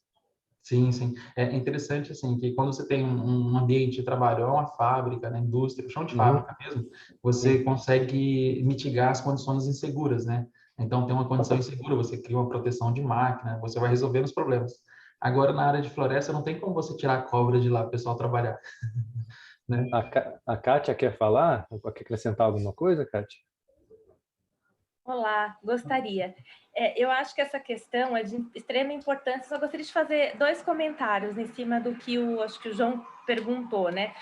Sim, sim. É interessante, assim, que quando você tem um ambiente de trabalho, é uma fábrica, né, indústria, chão de fábrica mesmo, você consegue mitigar as condições inseguras, né? Então, tem uma condição insegura, você cria uma proteção de máquina, você vai resolvendo os problemas. Agora, na área de floresta, não tem como você tirar a cobra de lá para o pessoal trabalhar. Né? A Kátia quer falar? Quer acrescentar alguma coisa, Kátia? Olá, gostaria. Eu acho que essa questão é de extrema importância. Só gostaria de fazer 2 comentários em cima do que acho que o João perguntou, né?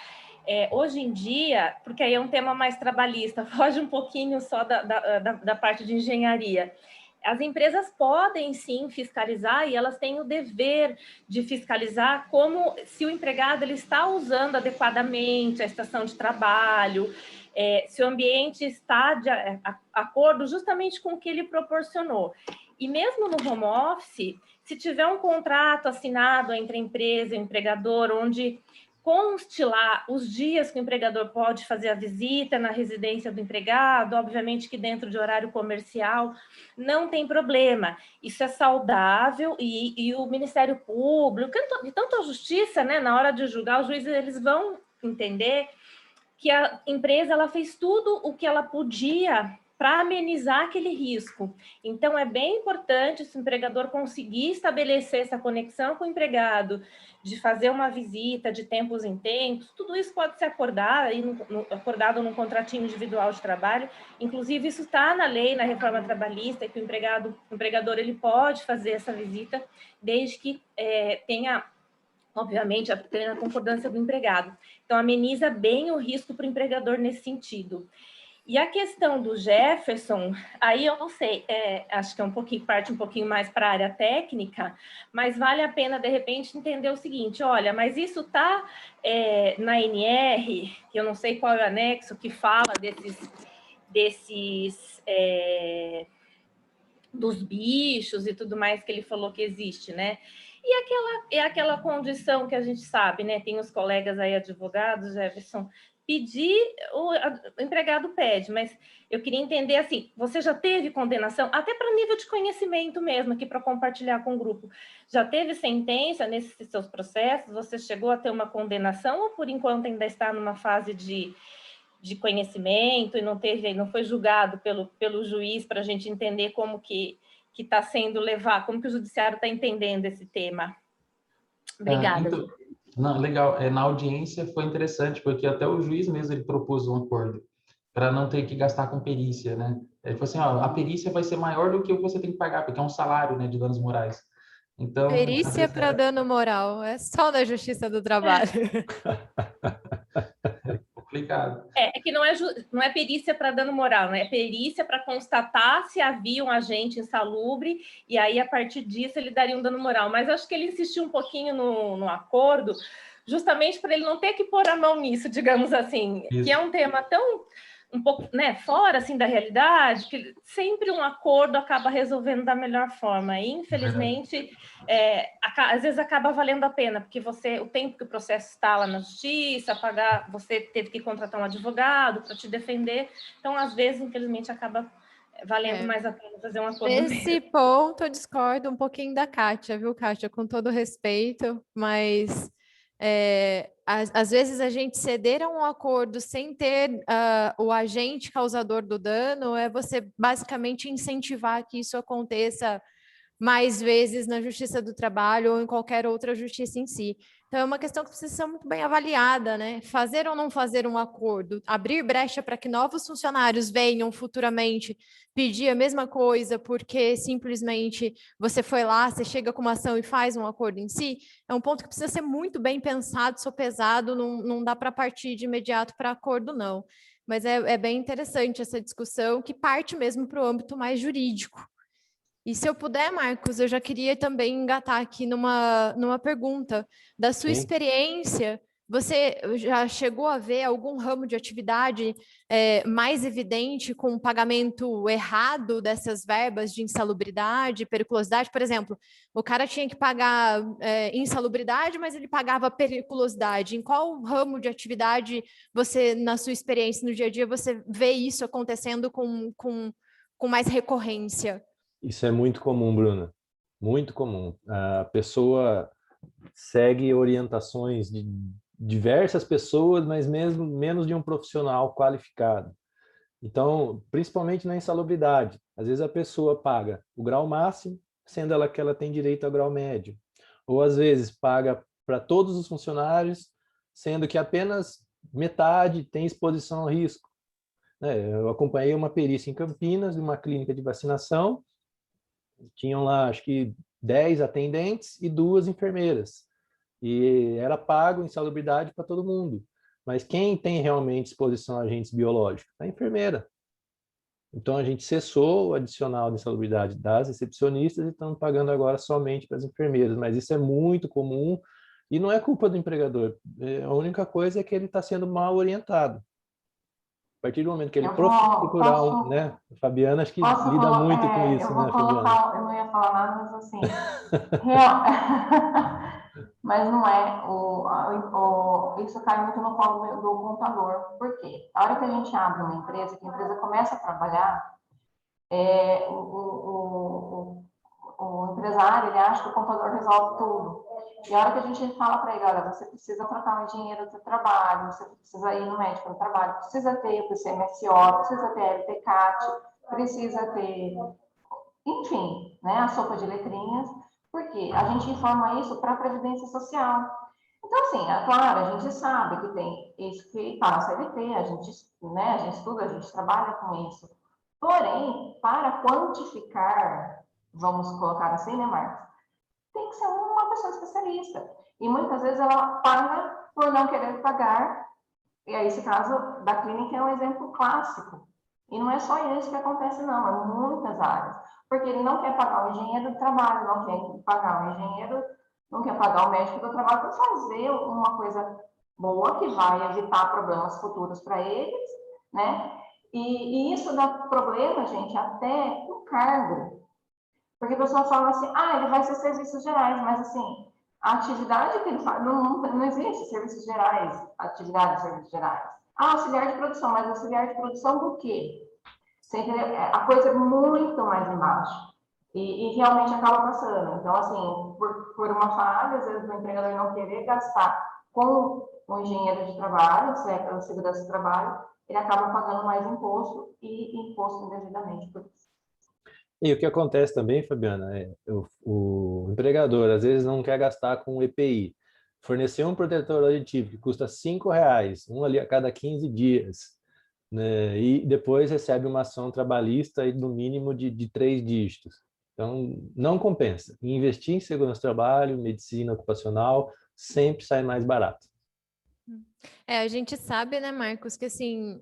Hoje em dia, porque aí é um tema mais trabalhista, foge um pouquinho só da parte de engenharia. As empresas podem sim fiscalizar e elas têm o dever de fiscalizar como se o empregado ele está usando adequadamente a estação de trabalho, se o ambiente está de acordo justamente com o que ele proporcionou. E mesmo no home office, se tiver um contrato assinado entre a empresa e o empregador, onde conste lá os dias que o empregador pode fazer a visita na residência do empregado, obviamente que dentro de horário comercial, não tem problema. Isso é saudável e o Ministério Público, e tanto a Justiça, né, na hora de julgar, os juízes eles vão entender que a empresa ela fez tudo o que ela podia para amenizar aquele risco. Então, é bem importante se o empregador conseguir estabelecer essa conexão com o empregado, de fazer uma visita de tempos em tempos, tudo isso pode ser acordado num contratinho individual de trabalho. Inclusive, isso está na lei, na reforma trabalhista, que o empregador ele pode fazer essa visita, desde que tenha, obviamente, a plena concordância do empregado. Então, ameniza bem o risco para o empregador nesse sentido. E a questão do Jefferson, aí eu não sei, acho que parte um pouquinho mais para a área técnica, mas vale a pena, de repente, entender o seguinte, olha, mas isso está na NR, que eu não sei qual é o anexo, que fala dos bichos e tudo mais que ele falou que existe, né? E aquela condição que a gente sabe, né? Tem os colegas aí advogados, Jefferson, pedir, o empregado pede, mas eu queria entender assim, você já teve condenação, até para nível de conhecimento mesmo, aqui para compartilhar com o grupo, já teve sentença nesses seus processos? Você chegou a ter uma condenação ou por enquanto ainda está numa fase de conhecimento e não foi julgado pelo juiz para a gente entender como que está sendo levado, como que o judiciário está entendendo esse tema? Obrigada. Então, não, legal. Na audiência foi interessante, porque até o juiz mesmo ele propôs um acordo para não ter que gastar com perícia, né? Ele falou assim, ó, a perícia vai ser maior do que o que você tem que pagar, porque é um salário, né, de danos morais. Então, perícia para dano moral, é só na Justiça do Trabalho. Complicado. Que não é perícia para dano moral, né? É perícia para constatar se havia um agente insalubre e aí, a partir disso, ele daria um dano moral. Mas acho que ele insistiu um pouquinho no acordo, justamente para ele não ter que pôr a mão nisso, digamos assim, que é um tema um pouco, né, fora assim da realidade, que sempre um acordo acaba resolvendo da melhor forma. E, infelizmente, às vezes acaba valendo a pena, porque o tempo que o processo está lá na justiça, você teve que contratar um advogado para te defender. Então, às vezes, infelizmente, acaba valendo mais a pena fazer um acordo. Nesse ponto, eu discordo um pouquinho da Kátia, viu, Kátia? Com todo respeito, mas às vezes a gente ceder a um acordo sem ter o agente causador do dano é você basicamente incentivar que isso aconteça mais vezes na Justiça do Trabalho ou em qualquer outra justiça em si. Então, é uma questão que precisa ser muito bem avaliada, né? Fazer ou não fazer um acordo, abrir brecha para que novos funcionários venham futuramente pedir a mesma coisa, porque simplesmente você foi lá, você chega com uma ação e faz um acordo em si, é um ponto que precisa ser muito bem pensado, sopesado, não dá para partir de imediato para acordo, não. Mas é bem interessante essa discussão, que parte mesmo para o âmbito mais jurídico. E se eu puder, Marcos, eu já queria também engatar aqui numa pergunta. Da sua experiência, você já chegou a ver algum ramo de atividade mais evidente com o pagamento errado dessas verbas de insalubridade, periculosidade? Por exemplo, o cara tinha que pagar insalubridade, mas ele pagava periculosidade. Em qual ramo de atividade você, na sua experiência no dia a dia, você vê isso acontecendo com mais recorrência? Isso é muito comum, Bruna. Muito comum. A pessoa segue orientações de diversas pessoas, mas mesmo menos de um profissional qualificado. Então, principalmente na insalubridade, às vezes a pessoa paga o grau máximo, sendo ela que ela tem direito ao grau médio. Ou às vezes paga para todos os funcionários, sendo que apenas metade tem exposição ao risco. Eu acompanhei uma perícia em Campinas, de uma clínica de vacinação. Tinham lá, acho que 10 atendentes e 2 enfermeiras. E era pago insalubridade para todo mundo. Mas quem tem realmente exposição a agentes biológicos? A enfermeira. Então, a gente cessou o adicional de insalubridade das recepcionistas e estamos pagando agora somente para as enfermeiras. Mas isso é muito comum e não é culpa do empregador. A única coisa é que ele está sendo mal orientado. A partir do momento que ele procurar, né? A Fabiana acho que lida muito com isso, né, Fabiana? Eu não ia falar nada, mas assim, mas não é, isso cai muito no colo do contador. Por quê? A hora que a gente abre uma empresa, que a empresa começa a trabalhar, o empresário, ele acha que o contador resolve tudo. E a hora que a gente fala para ele, olha, você precisa tratar o engenheiro do trabalho, você precisa ir no médico do trabalho, precisa ter o PCMSO, precisa ter LTCAT, precisa ter, enfim, né, a sopa de letrinhas, porque a gente informa isso para a Previdência Social. Então, assim, é claro, a gente sabe que tem isso que está na CLT, a gente estuda, a gente trabalha com isso. Porém, para quantificar, vamos colocar assim, né, Marcos? Tem que ser uma pessoa especialista. E muitas vezes ela paga por não querer pagar. E aí, esse caso da clínica é um exemplo clássico. E não é só isso que acontece, não. É muitas áreas. Porque ele não quer pagar o engenheiro do trabalho, não quer pagar o engenheiro, não quer pagar o médico do trabalho para fazer uma coisa boa que vai evitar problemas futuros para eles, né? E isso dá problema, gente, até no cargo. Porque a pessoa fala assim, ele vai ser serviços gerais, mas assim, a atividade que ele faz, não existe serviços gerais, atividade de serviços gerais. Auxiliar de produção, mas auxiliar de produção do quê? Você entendeu? A coisa é muito mais embaixo. E realmente acaba passando. Então, assim, por uma falha, às vezes o empregador não querer gastar com o engenheiro de trabalho, se é pela segurança do trabalho, ele acaba pagando mais imposto e imposto indevidamente por isso. E o que acontece também, Fabiana, o empregador às vezes não quer gastar com o EPI. Fornecer um protetor aditivo que custa R$5, um ali a cada 15 dias, né? E depois recebe uma ação trabalhista aí, no mínimo de 3 dígitos. Então, não compensa. Investir em segurança do trabalho, medicina ocupacional, sempre sai mais barato. A gente sabe, né, Marcos, que assim...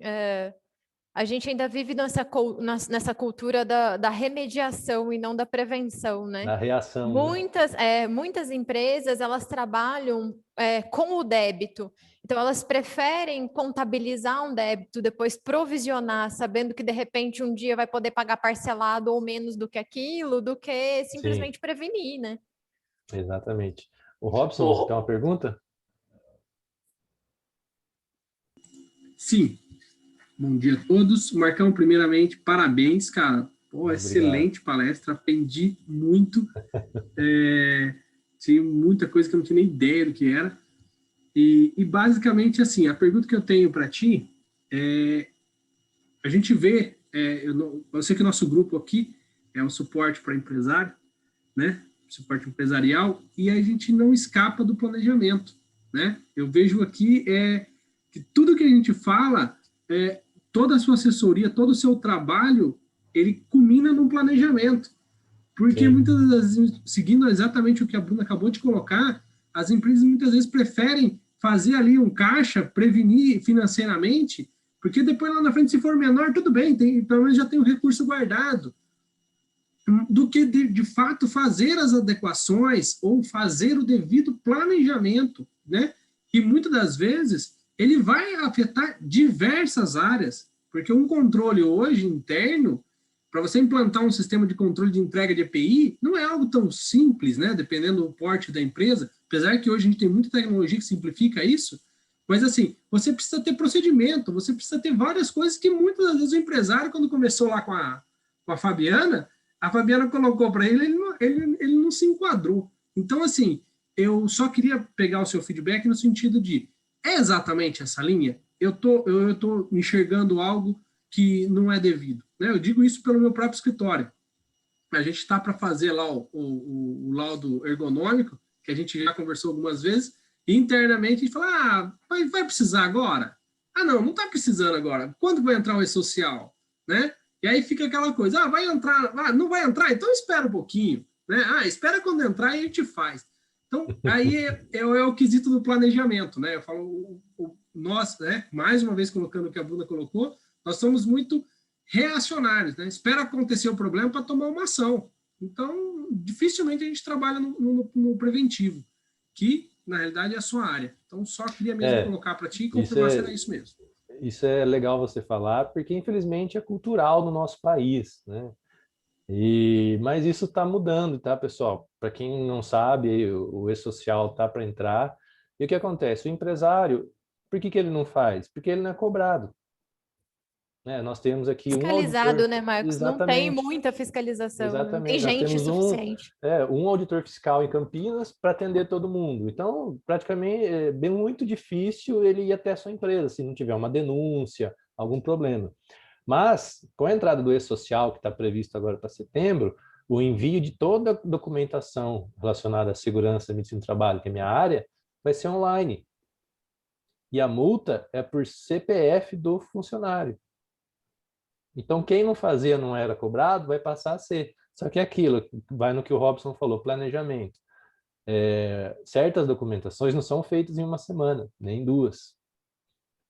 a gente ainda vive nessa cultura da remediação e não da prevenção, né? Da reação. Muitas empresas, elas trabalham com o débito. Então, elas preferem contabilizar um débito, depois provisionar, sabendo que, de repente, um dia vai poder pagar parcelado ou menos do que aquilo, do que simplesmente prevenir, né? Exatamente. O Robson, você tem uma pergunta? Sim. Bom dia a todos. Marcão, primeiramente, parabéns, cara. Pô, excelente palestra, aprendi muito. Tinha muita coisa que eu não tinha nem ideia do que era. E basicamente, assim, a pergunta que eu tenho para ti é... A gente vê, eu sei que o nosso grupo aqui é um suporte para empresário, né? Suporte empresarial, e a gente não escapa do planejamento, né? Eu vejo aqui que tudo que a gente fala, toda a sua assessoria, todo o seu trabalho, ele culmina num planejamento. Porque muitas das vezes, seguindo exatamente o que a Bruna acabou de colocar, as empresas muitas vezes preferem fazer ali um caixa, prevenir financeiramente, porque depois lá na frente, se for menor, tudo bem, pelo menos já tem o recurso guardado, do que de fato fazer as adequações ou fazer o devido planejamento, né? Que muitas das vezes ele vai afetar diversas áreas, porque um controle hoje interno, para você implantar um sistema de controle de entrega de EPI, não é algo tão simples, né? Dependendo do porte da empresa, apesar que hoje a gente tem muita tecnologia que simplifica isso, mas assim, você precisa ter procedimento, você precisa ter várias coisas que muitas das vezes o empresário, quando começou lá com a Fabiana colocou para ele não se enquadrou. Então, assim, eu só queria pegar o seu feedback no sentido de, é exatamente essa linha? Eu tô enxergando algo que não é devido, né? Eu digo isso pelo meu próprio escritório. A gente está para fazer lá o laudo ergonômico, que a gente já conversou algumas vezes, e internamente a gente fala, vai precisar agora? Não está precisando agora. Quando vai entrar o E-Social? Né? E aí fica aquela coisa, vai entrar, não vai entrar? Então espera um pouquinho. Né? Espera quando entrar e a gente faz. Então, aí é o quesito do planejamento. Né? Eu falo, nós, né, mais uma vez colocando o que a Bruna colocou, nós somos muito reacionários, né? Espera acontecer o problema para tomar uma ação. Então, dificilmente a gente trabalha no preventivo, que, na realidade, é a sua área. Então, só queria mesmo colocar para ti e confirmar se era isso mesmo. Isso é legal você falar, porque, infelizmente, é cultural no nosso país, né? Mas isso está mudando, tá, pessoal? Para quem não sabe, o E-Social está para entrar. E o que acontece? O empresário, por que ele não faz? Porque ele não é cobrado. Nós temos aqui fiscalizado, auditor... né, Marcos? Exatamente. Não tem muita fiscalização. Exatamente. Não tem gente suficiente. Um auditor fiscal em Campinas para atender todo mundo. Então, praticamente, é bem muito difícil ele ir até a sua empresa, se não tiver uma denúncia, algum problema. Mas, com a entrada do E-Social, que está previsto agora para setembro, o envio de toda a documentação relacionada à segurança e medicina do trabalho, que é minha área, vai ser online. E a multa é por CPF do funcionário. Então, quem não fazia, não era cobrado, vai passar a ser. Só que é aquilo, vai no que o Robson falou, planejamento. Certas documentações não são feitas em uma semana, nem 2.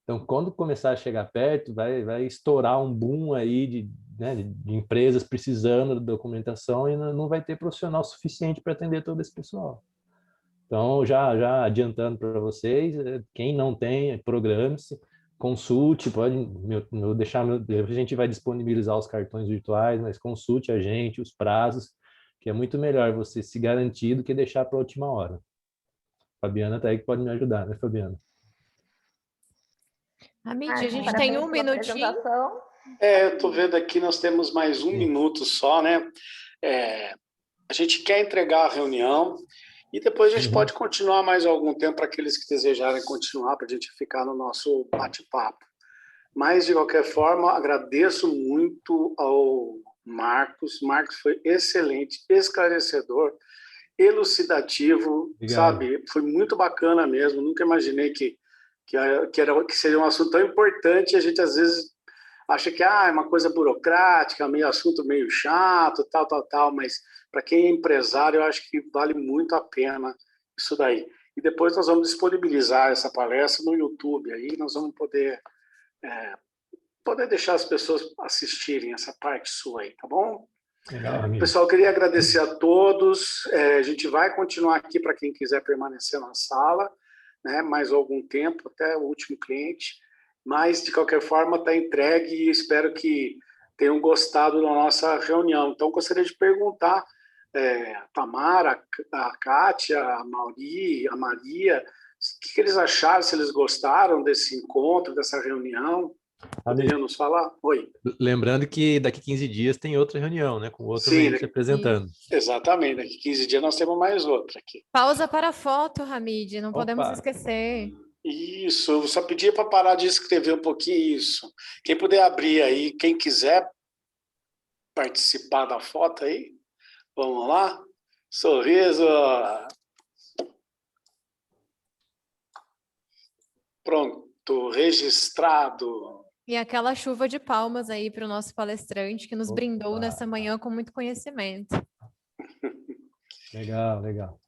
Então, quando começar a chegar perto, vai estourar um boom aí de empresas precisando da documentação e não vai ter profissional suficiente para atender todo esse pessoal. Então, já adiantando para vocês, quem não tem, programe-se, consulte, pode deixar, a gente vai disponibilizar os cartões virtuais, mas consulte a gente, os prazos, que é muito melhor você se garantir do que deixar para a última hora. Fabiana está aí que pode me ajudar, né, Fabiana? Hamid, a gente tem um minutinho. Eu estou vendo aqui, nós temos mais um minuto só, né? A gente quer entregar a reunião e depois a gente pode continuar mais algum tempo para aqueles que desejarem continuar, para a gente ficar no nosso bate-papo. Mas, de qualquer forma, agradeço muito ao Marcos. Marcos foi excelente, esclarecedor, elucidativo, sabe? Foi muito bacana mesmo. Nunca imaginei que seria um assunto tão importante. A gente, às vezes, acha que é uma coisa burocrática, meio assunto meio chato, tal, mas para quem é empresário, eu acho que vale muito a pena isso daí. E depois nós vamos disponibilizar essa palestra no YouTube, aí nós vamos poder poder deixar as pessoas assistirem essa parte sua aí, tá bom? Legal, amigo. Pessoal, eu queria agradecer a todos. A gente vai continuar aqui para quem quiser permanecer na sala, né, mais algum tempo, até o último cliente. Mas, de qualquer forma, está entregue e espero que tenham gostado da nossa reunião. Então, gostaria de perguntar a Tamara, a Kátia, a Mauri, a Maria, o que eles acharam, se eles gostaram desse encontro, dessa reunião. Poderiam nos falar? Oi. Lembrando que daqui 15 dias tem outra reunião, né? Com outro Sim, se apresentando. Exatamente, daqui 15 dias nós temos mais outra aqui. Pausa para a foto, Hamid, não podemos Opa. esquecer. Isso, eu só pedia para parar de escrever um pouquinho isso. Quem puder abrir aí, quem quiser participar da foto aí, vamos lá? Sorriso. Pronto, registrado. E aquela chuva de palmas aí para o nosso palestrante que nos brindou nessa manhã com muito conhecimento. Legal, legal.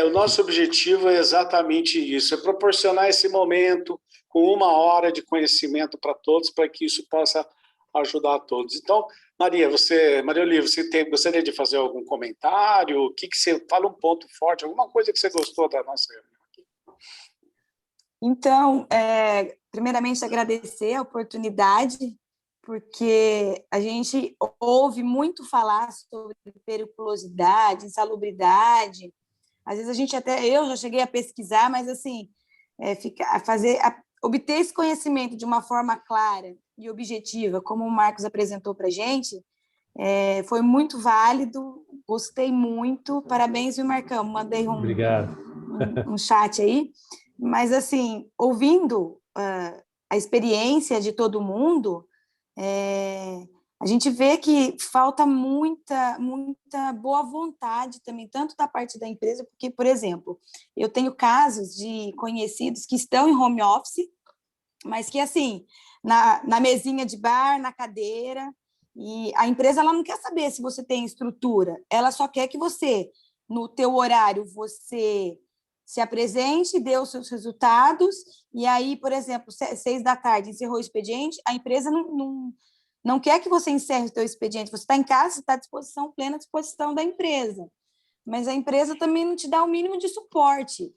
O nosso objetivo é exatamente isso, é proporcionar esse momento com 1 hora de conhecimento para todos, para que isso possa ajudar a todos. Então, Maria Olívia, você gostaria de fazer algum comentário? O que você fala, um ponto forte, alguma coisa que você gostou da nossa reunião aqui? Então, primeiramente, agradecer a oportunidade, porque a gente ouve muito falar sobre periculosidade, insalubridade. Às vezes eu já cheguei a pesquisar, mas assim, obter esse conhecimento de uma forma clara e objetiva, como o Marcos apresentou para a gente, foi muito válido, gostei muito. Parabéns, viu, Marcão? Mandei um chat aí. Mas, assim, ouvindo a experiência de todo mundo, a gente vê que falta muita boa vontade também, tanto da parte da empresa, porque, por exemplo, eu tenho casos de conhecidos que estão em home office, mas que, assim, na mesinha de bar, na cadeira, e a empresa ela não quer saber se você tem estrutura, ela só quer que você, no teu horário, você se apresente, dê os seus resultados, e aí, por exemplo, 6 da tarde, encerrou o expediente, a empresa não quer que você encerre o seu expediente, você está em casa, você está à disposição, plena disposição da empresa, mas a empresa também não te dá o mínimo de suporte,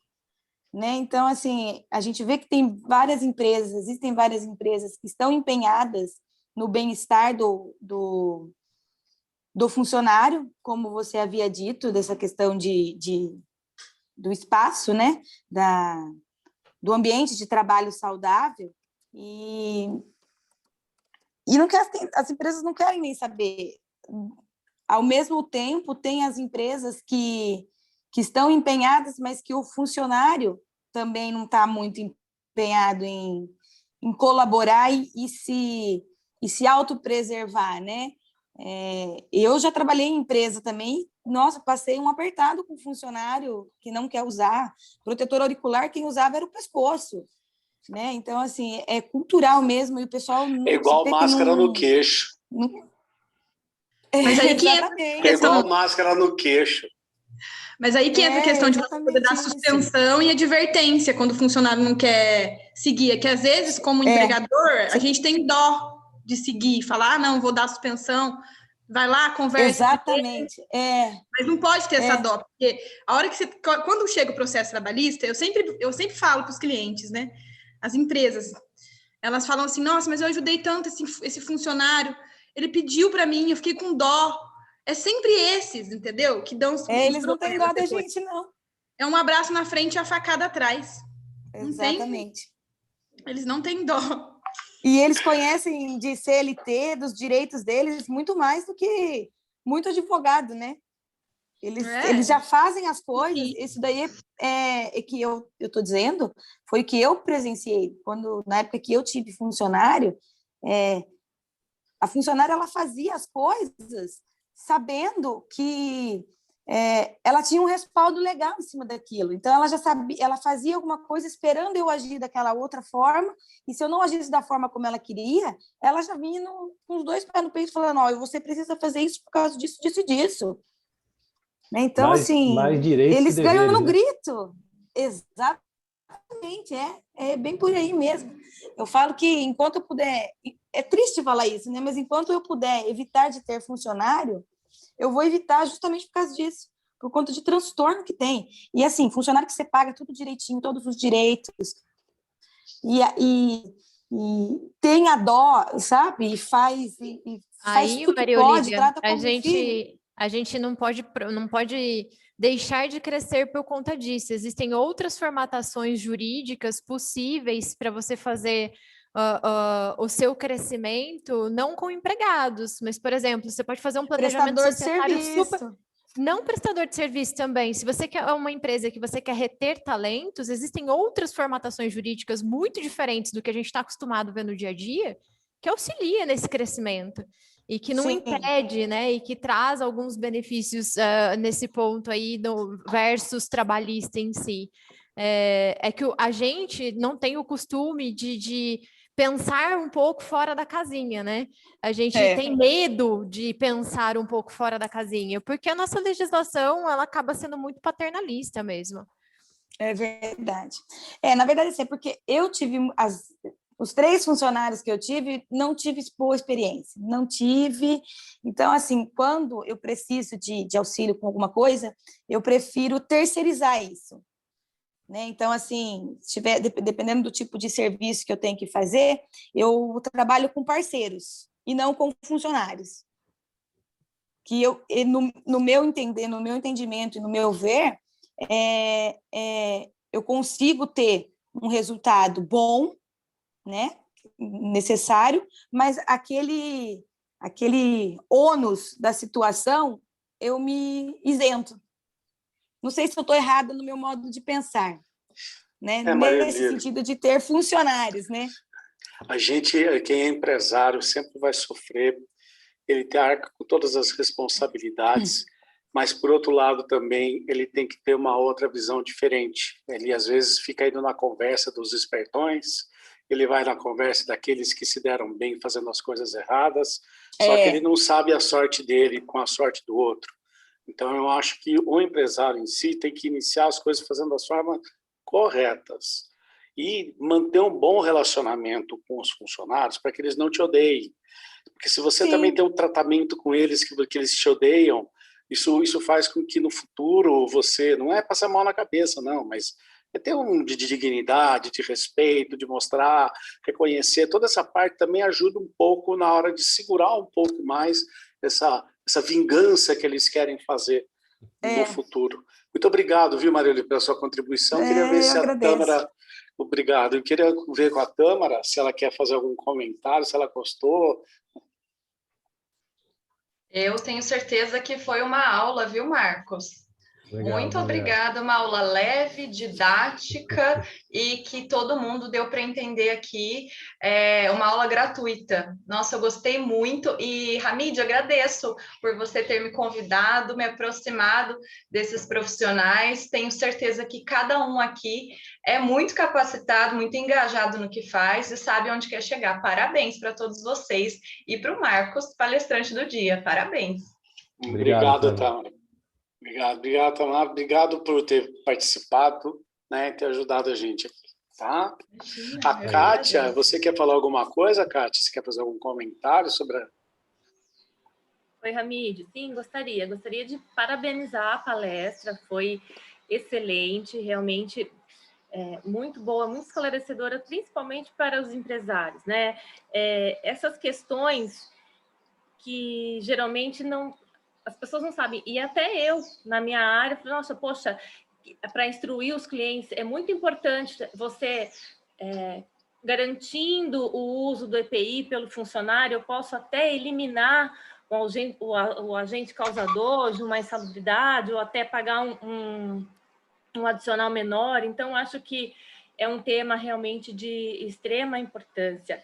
né? Então, assim, a gente vê que existem várias empresas que estão empenhadas no bem-estar do funcionário, como você havia dito, dessa questão do espaço, né? Do ambiente de trabalho saudável, e as empresas não querem nem saber. Ao mesmo tempo, tem as empresas que estão empenhadas, mas que o funcionário também não está muito empenhado em colaborar e se autopreservar, né? Eu já trabalhei em empresa também, nossa, passei um apertado com um funcionário que não quer usar protetor auricular, quem usava era o pescoço, né? Então, assim, é cultural mesmo, e o pessoal... É igual máscara no queixo. Mas aí que é igual máscara no queixo. Mas aí que entra a questão de você poder dar suspensão e advertência quando o funcionário não quer seguir. É que, às vezes, como empregador, a gente tem dó de seguir, falar, não, vou dar suspensão, vai lá, conversa. Exatamente. Mas não pode ter essa dó, porque a hora que quando chega o processo trabalhista, eu sempre falo para os clientes, né? As empresas, elas falam assim, nossa, mas eu ajudei tanto esse funcionário, ele pediu para mim, eu fiquei com dó. É sempre esses, entendeu? Que dão eles não têm dó da gente, não. É um abraço na frente e a facada atrás. Exatamente. Eles não têm dó. E eles conhecem de CLT, dos direitos deles, muito mais do que muito advogado, né? Eles já fazem as coisas. Isso daí é que eu estou dizendo, foi o que eu presenciei. Na época que eu tive funcionário, a funcionária ela fazia as coisas sabendo que ela tinha um respaldo legal em cima daquilo. Então, ela já sabia, ela fazia alguma coisa esperando eu agir daquela outra forma, e se eu não agisse da forma como ela queria, ela já vinha com os 2 pés no peito falando, você precisa fazer isso por causa disso, disso e disso. Então, assim, mais direitos eles que ganham deveres, no né? grito. Exatamente, é bem por aí mesmo. Eu falo que enquanto eu puder, é triste falar isso, né? Mas enquanto eu puder evitar de ter funcionário, eu vou evitar justamente por causa disso, por conta de transtorno que tem. E assim, funcionário que você paga tudo direitinho, todos os direitos, e tem a dó, sabe? E faz Aí, tudo que Maria pode, Olívia, trata como filho. a gente não pode deixar de crescer por conta disso. Existem outras formatações jurídicas possíveis para você fazer o seu crescimento, não com empregados, mas, por exemplo, você pode fazer um planejamento Prestador de societário serviço. super... Não prestador de serviço também. Se você quer uma empresa que você quer reter talentos, existem outras formatações jurídicas muito diferentes do que a gente está acostumado a ver no dia a dia, que auxilia nesse crescimento e que não impede, né? E que traz alguns benefícios nesse ponto aí versus trabalhista em si. É que a gente não tem o costume de pensar um pouco fora da casinha, né? A gente tem medo de pensar um pouco fora da casinha, porque a nossa legislação, ela acaba sendo muito paternalista mesmo. É verdade. Na verdade, assim, é porque eu tive os 3 funcionários que eu tive, não tive boa experiência, não tive. Então, assim, quando eu preciso de auxílio com alguma coisa, eu prefiro terceirizar isso. Né? Então, assim, dependendo do tipo de serviço que eu tenho que fazer, eu trabalho com parceiros e não com funcionários. Que no meu entendimento e no meu ver, eu consigo ter um resultado bom, né? Necessário, mas aquele ônus da situação, eu me isento. Não sei se eu estou errada no meu modo de pensar, né? Nesse sentido de ter funcionários, né? A gente, quem é empresário, sempre vai sofrer, ele tem arca com todas as responsabilidades, mas, por outro lado, também, ele tem que ter uma outra visão diferente. Ele, às vezes, fica indo na conversa dos espertões, ele vai na conversa daqueles que se deram bem fazendo as coisas erradas, só que ele não sabe a sorte dele com a sorte do outro. Então, eu acho que o empresário em si tem que iniciar as coisas fazendo as formas corretas e manter um bom relacionamento com os funcionários para que eles não te odeiem. Porque se você também tem um tratamento com eles que eles te odeiam, isso faz com que no futuro você, não é passar mal na cabeça, não, mas é ter de dignidade, de respeito, de mostrar, reconhecer. Toda essa parte também ajuda um pouco na hora de segurar um pouco mais essa vingança que eles querem fazer no futuro. Muito obrigado, viu, Maria, pela sua contribuição. Queria ver se a Tâmara... Obrigado. Eu queria ver com a Tâmara se ela quer fazer algum comentário, se ela gostou. Eu tenho certeza que foi uma aula, viu, Marcos? Muito obrigada, uma aula leve, didática e que todo mundo deu para entender aqui, uma aula gratuita. Nossa, eu gostei muito e, Hamid, agradeço por você ter me convidado, me aproximado desses profissionais. Tenho certeza que cada um aqui é muito capacitado, muito engajado no que faz e sabe onde quer chegar. Parabéns para todos vocês e para o Marcos, palestrante do dia. Parabéns. Obrigado, Tâmara. Obrigado, Tamara. Obrigado por ter participado, né, ter ajudado a gente aqui, tá? A Kátia, você quer falar alguma coisa, Kátia? Você quer fazer algum comentário sobre a... Oi, Hamid. Sim, gostaria de parabenizar a palestra, foi excelente, realmente muito boa, muito esclarecedora, principalmente para os empresários, né? Essas questões que geralmente as pessoas não sabem, e até eu, na minha área, falei, nossa, poxa, para instruir os clientes, é muito importante você, garantindo o uso do EPI pelo funcionário, eu posso até eliminar o agente causador de uma insalubridade, ou até pagar um adicional menor. Então, acho que é um tema realmente de extrema importância.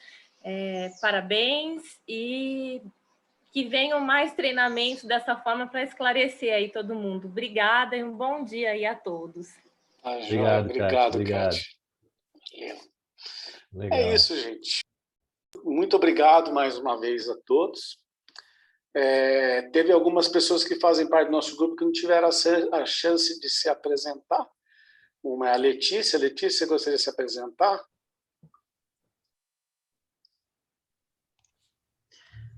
Parabéns e que venham mais treinamentos dessa forma para esclarecer aí todo mundo. Obrigada e um bom dia aí a todos. Obrigado, Kátia. É isso, gente. Muito obrigado mais uma vez a todos. Teve algumas pessoas que fazem parte do nosso grupo que não tiveram a chance de se apresentar, Uma é a Letícia. Letícia, gostaria de se apresentar?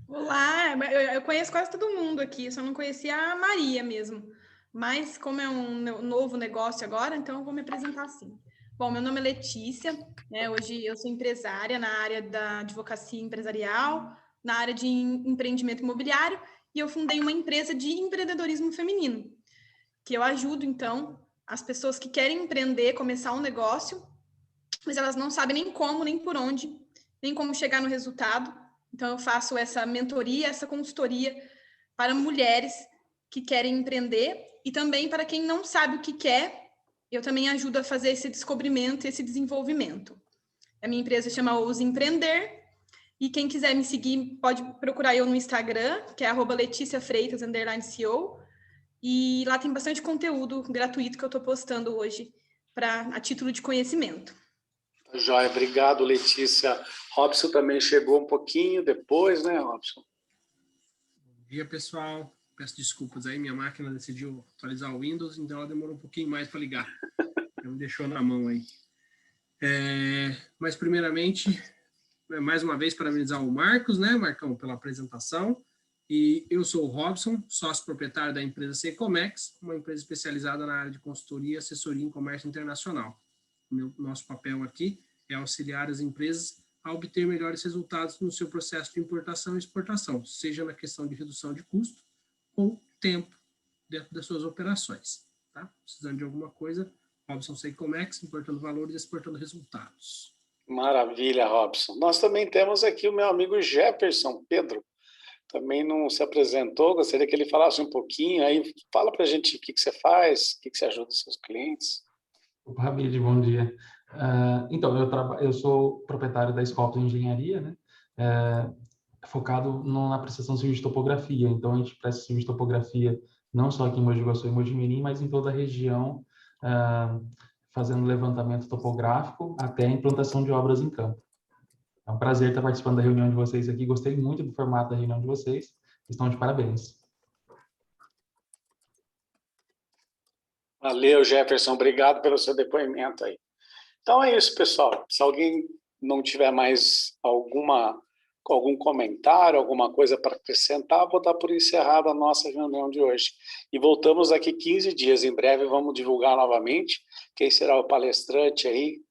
Olá, eu conheço quase todo mundo aqui, só não conhecia a Maria mesmo. Mas como é um novo negócio agora, então eu vou me apresentar assim. Bom, meu nome é Letícia, né? Hoje eu sou empresária na área da advocacia empresarial, na área de empreendimento imobiliário, e eu fundei uma empresa de empreendedorismo feminino, que eu ajudo, então, as pessoas que querem empreender, começar um negócio, mas elas não sabem nem como, nem por onde, nem como chegar no resultado. Então, eu faço essa mentoria, essa consultoria para mulheres que querem empreender e também para quem não sabe o que quer, eu também ajudo a fazer esse descobrimento, esse desenvolvimento. A minha empresa chama Ouse Empreender e quem quiser me seguir pode procurar eu no Instagram, que é @LeticiaFreitas_CO, e lá tem bastante conteúdo gratuito que eu estou postando hoje a título de conhecimento. Joia, obrigado, Letícia. Robson também chegou um pouquinho depois, né, Robson? Bom dia, pessoal. Peço desculpas aí, minha máquina decidiu atualizar o Windows, então ela demorou um pouquinho mais para ligar. Então, me deixou na mão aí. Mas, primeiramente, mais uma vez, parabenizar o Marcos, né, Marcão, pela apresentação. E eu sou o Robson, sócio proprietário da empresa Secomex, uma empresa especializada na área de consultoria e assessoria em comércio internacional. Nosso papel aqui é auxiliar as empresas a obter melhores resultados no seu processo de importação e exportação, seja na questão de redução de custo ou tempo dentro das suas operações. Tá? Precisando de alguma coisa, Robson Secomex, importando valores e exportando resultados. Maravilha, Robson. Nós também temos aqui o meu amigo Jefferson Pedro, também não se apresentou, gostaria que ele falasse um pouquinho, aí fala para a gente o que você faz, o que você ajuda os seus clientes. Opa, Hamid, bom dia. Então, eu sou proprietário da Escopo de Engenharia, né? Focado na prestação de serviço de topografia. Então, a gente presta serviço de topografia não só aqui em Mogi Guaçu e Mojimirim, mas em toda a região, fazendo levantamento topográfico até a implantação de obras em campo. É um prazer estar participando da reunião de vocês aqui. Gostei muito do formato da reunião de vocês. Estão de parabéns. Valeu, Jefferson. Obrigado pelo seu depoimento aí. Então é isso, pessoal. Se alguém não tiver mais algum comentário, alguma coisa para acrescentar, vou dar por encerrada a nossa reunião de hoje. E voltamos daqui 15 dias. Em breve vamos divulgar novamente quem será o palestrante aí.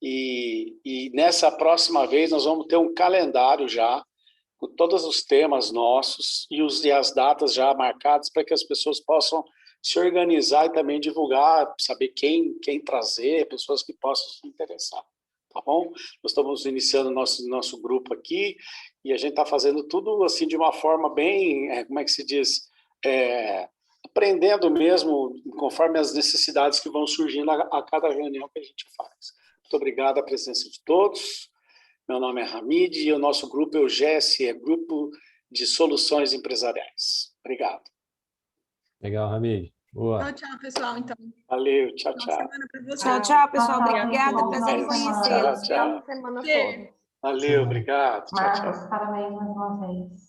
E nessa próxima vez nós vamos ter um calendário já, com todos os temas nossos e as datas já marcadas para que as pessoas possam se organizar e também divulgar, saber quem trazer, pessoas que possam se interessar, tá bom? Nós estamos iniciando nosso grupo aqui e a gente está fazendo tudo assim de uma forma bem, como é que se diz, aprendendo mesmo conforme as necessidades que vão surgindo a cada reunião que a gente faz. Muito obrigado a presença de todos. Meu nome é Hamid e o nosso grupo é o GSE, Grupo de Soluções Empresariais. Obrigado. Legal, Hamid. Boa. Tchau, tchau, pessoal, então. Valeu, tchau, tchau. Tchau, tchau, pessoal. Obrigada, prazer em conhecê-los. Boa semana a todos. Valeu, obrigado. Tchau, tchau. Marcos, parabéns mais uma vez.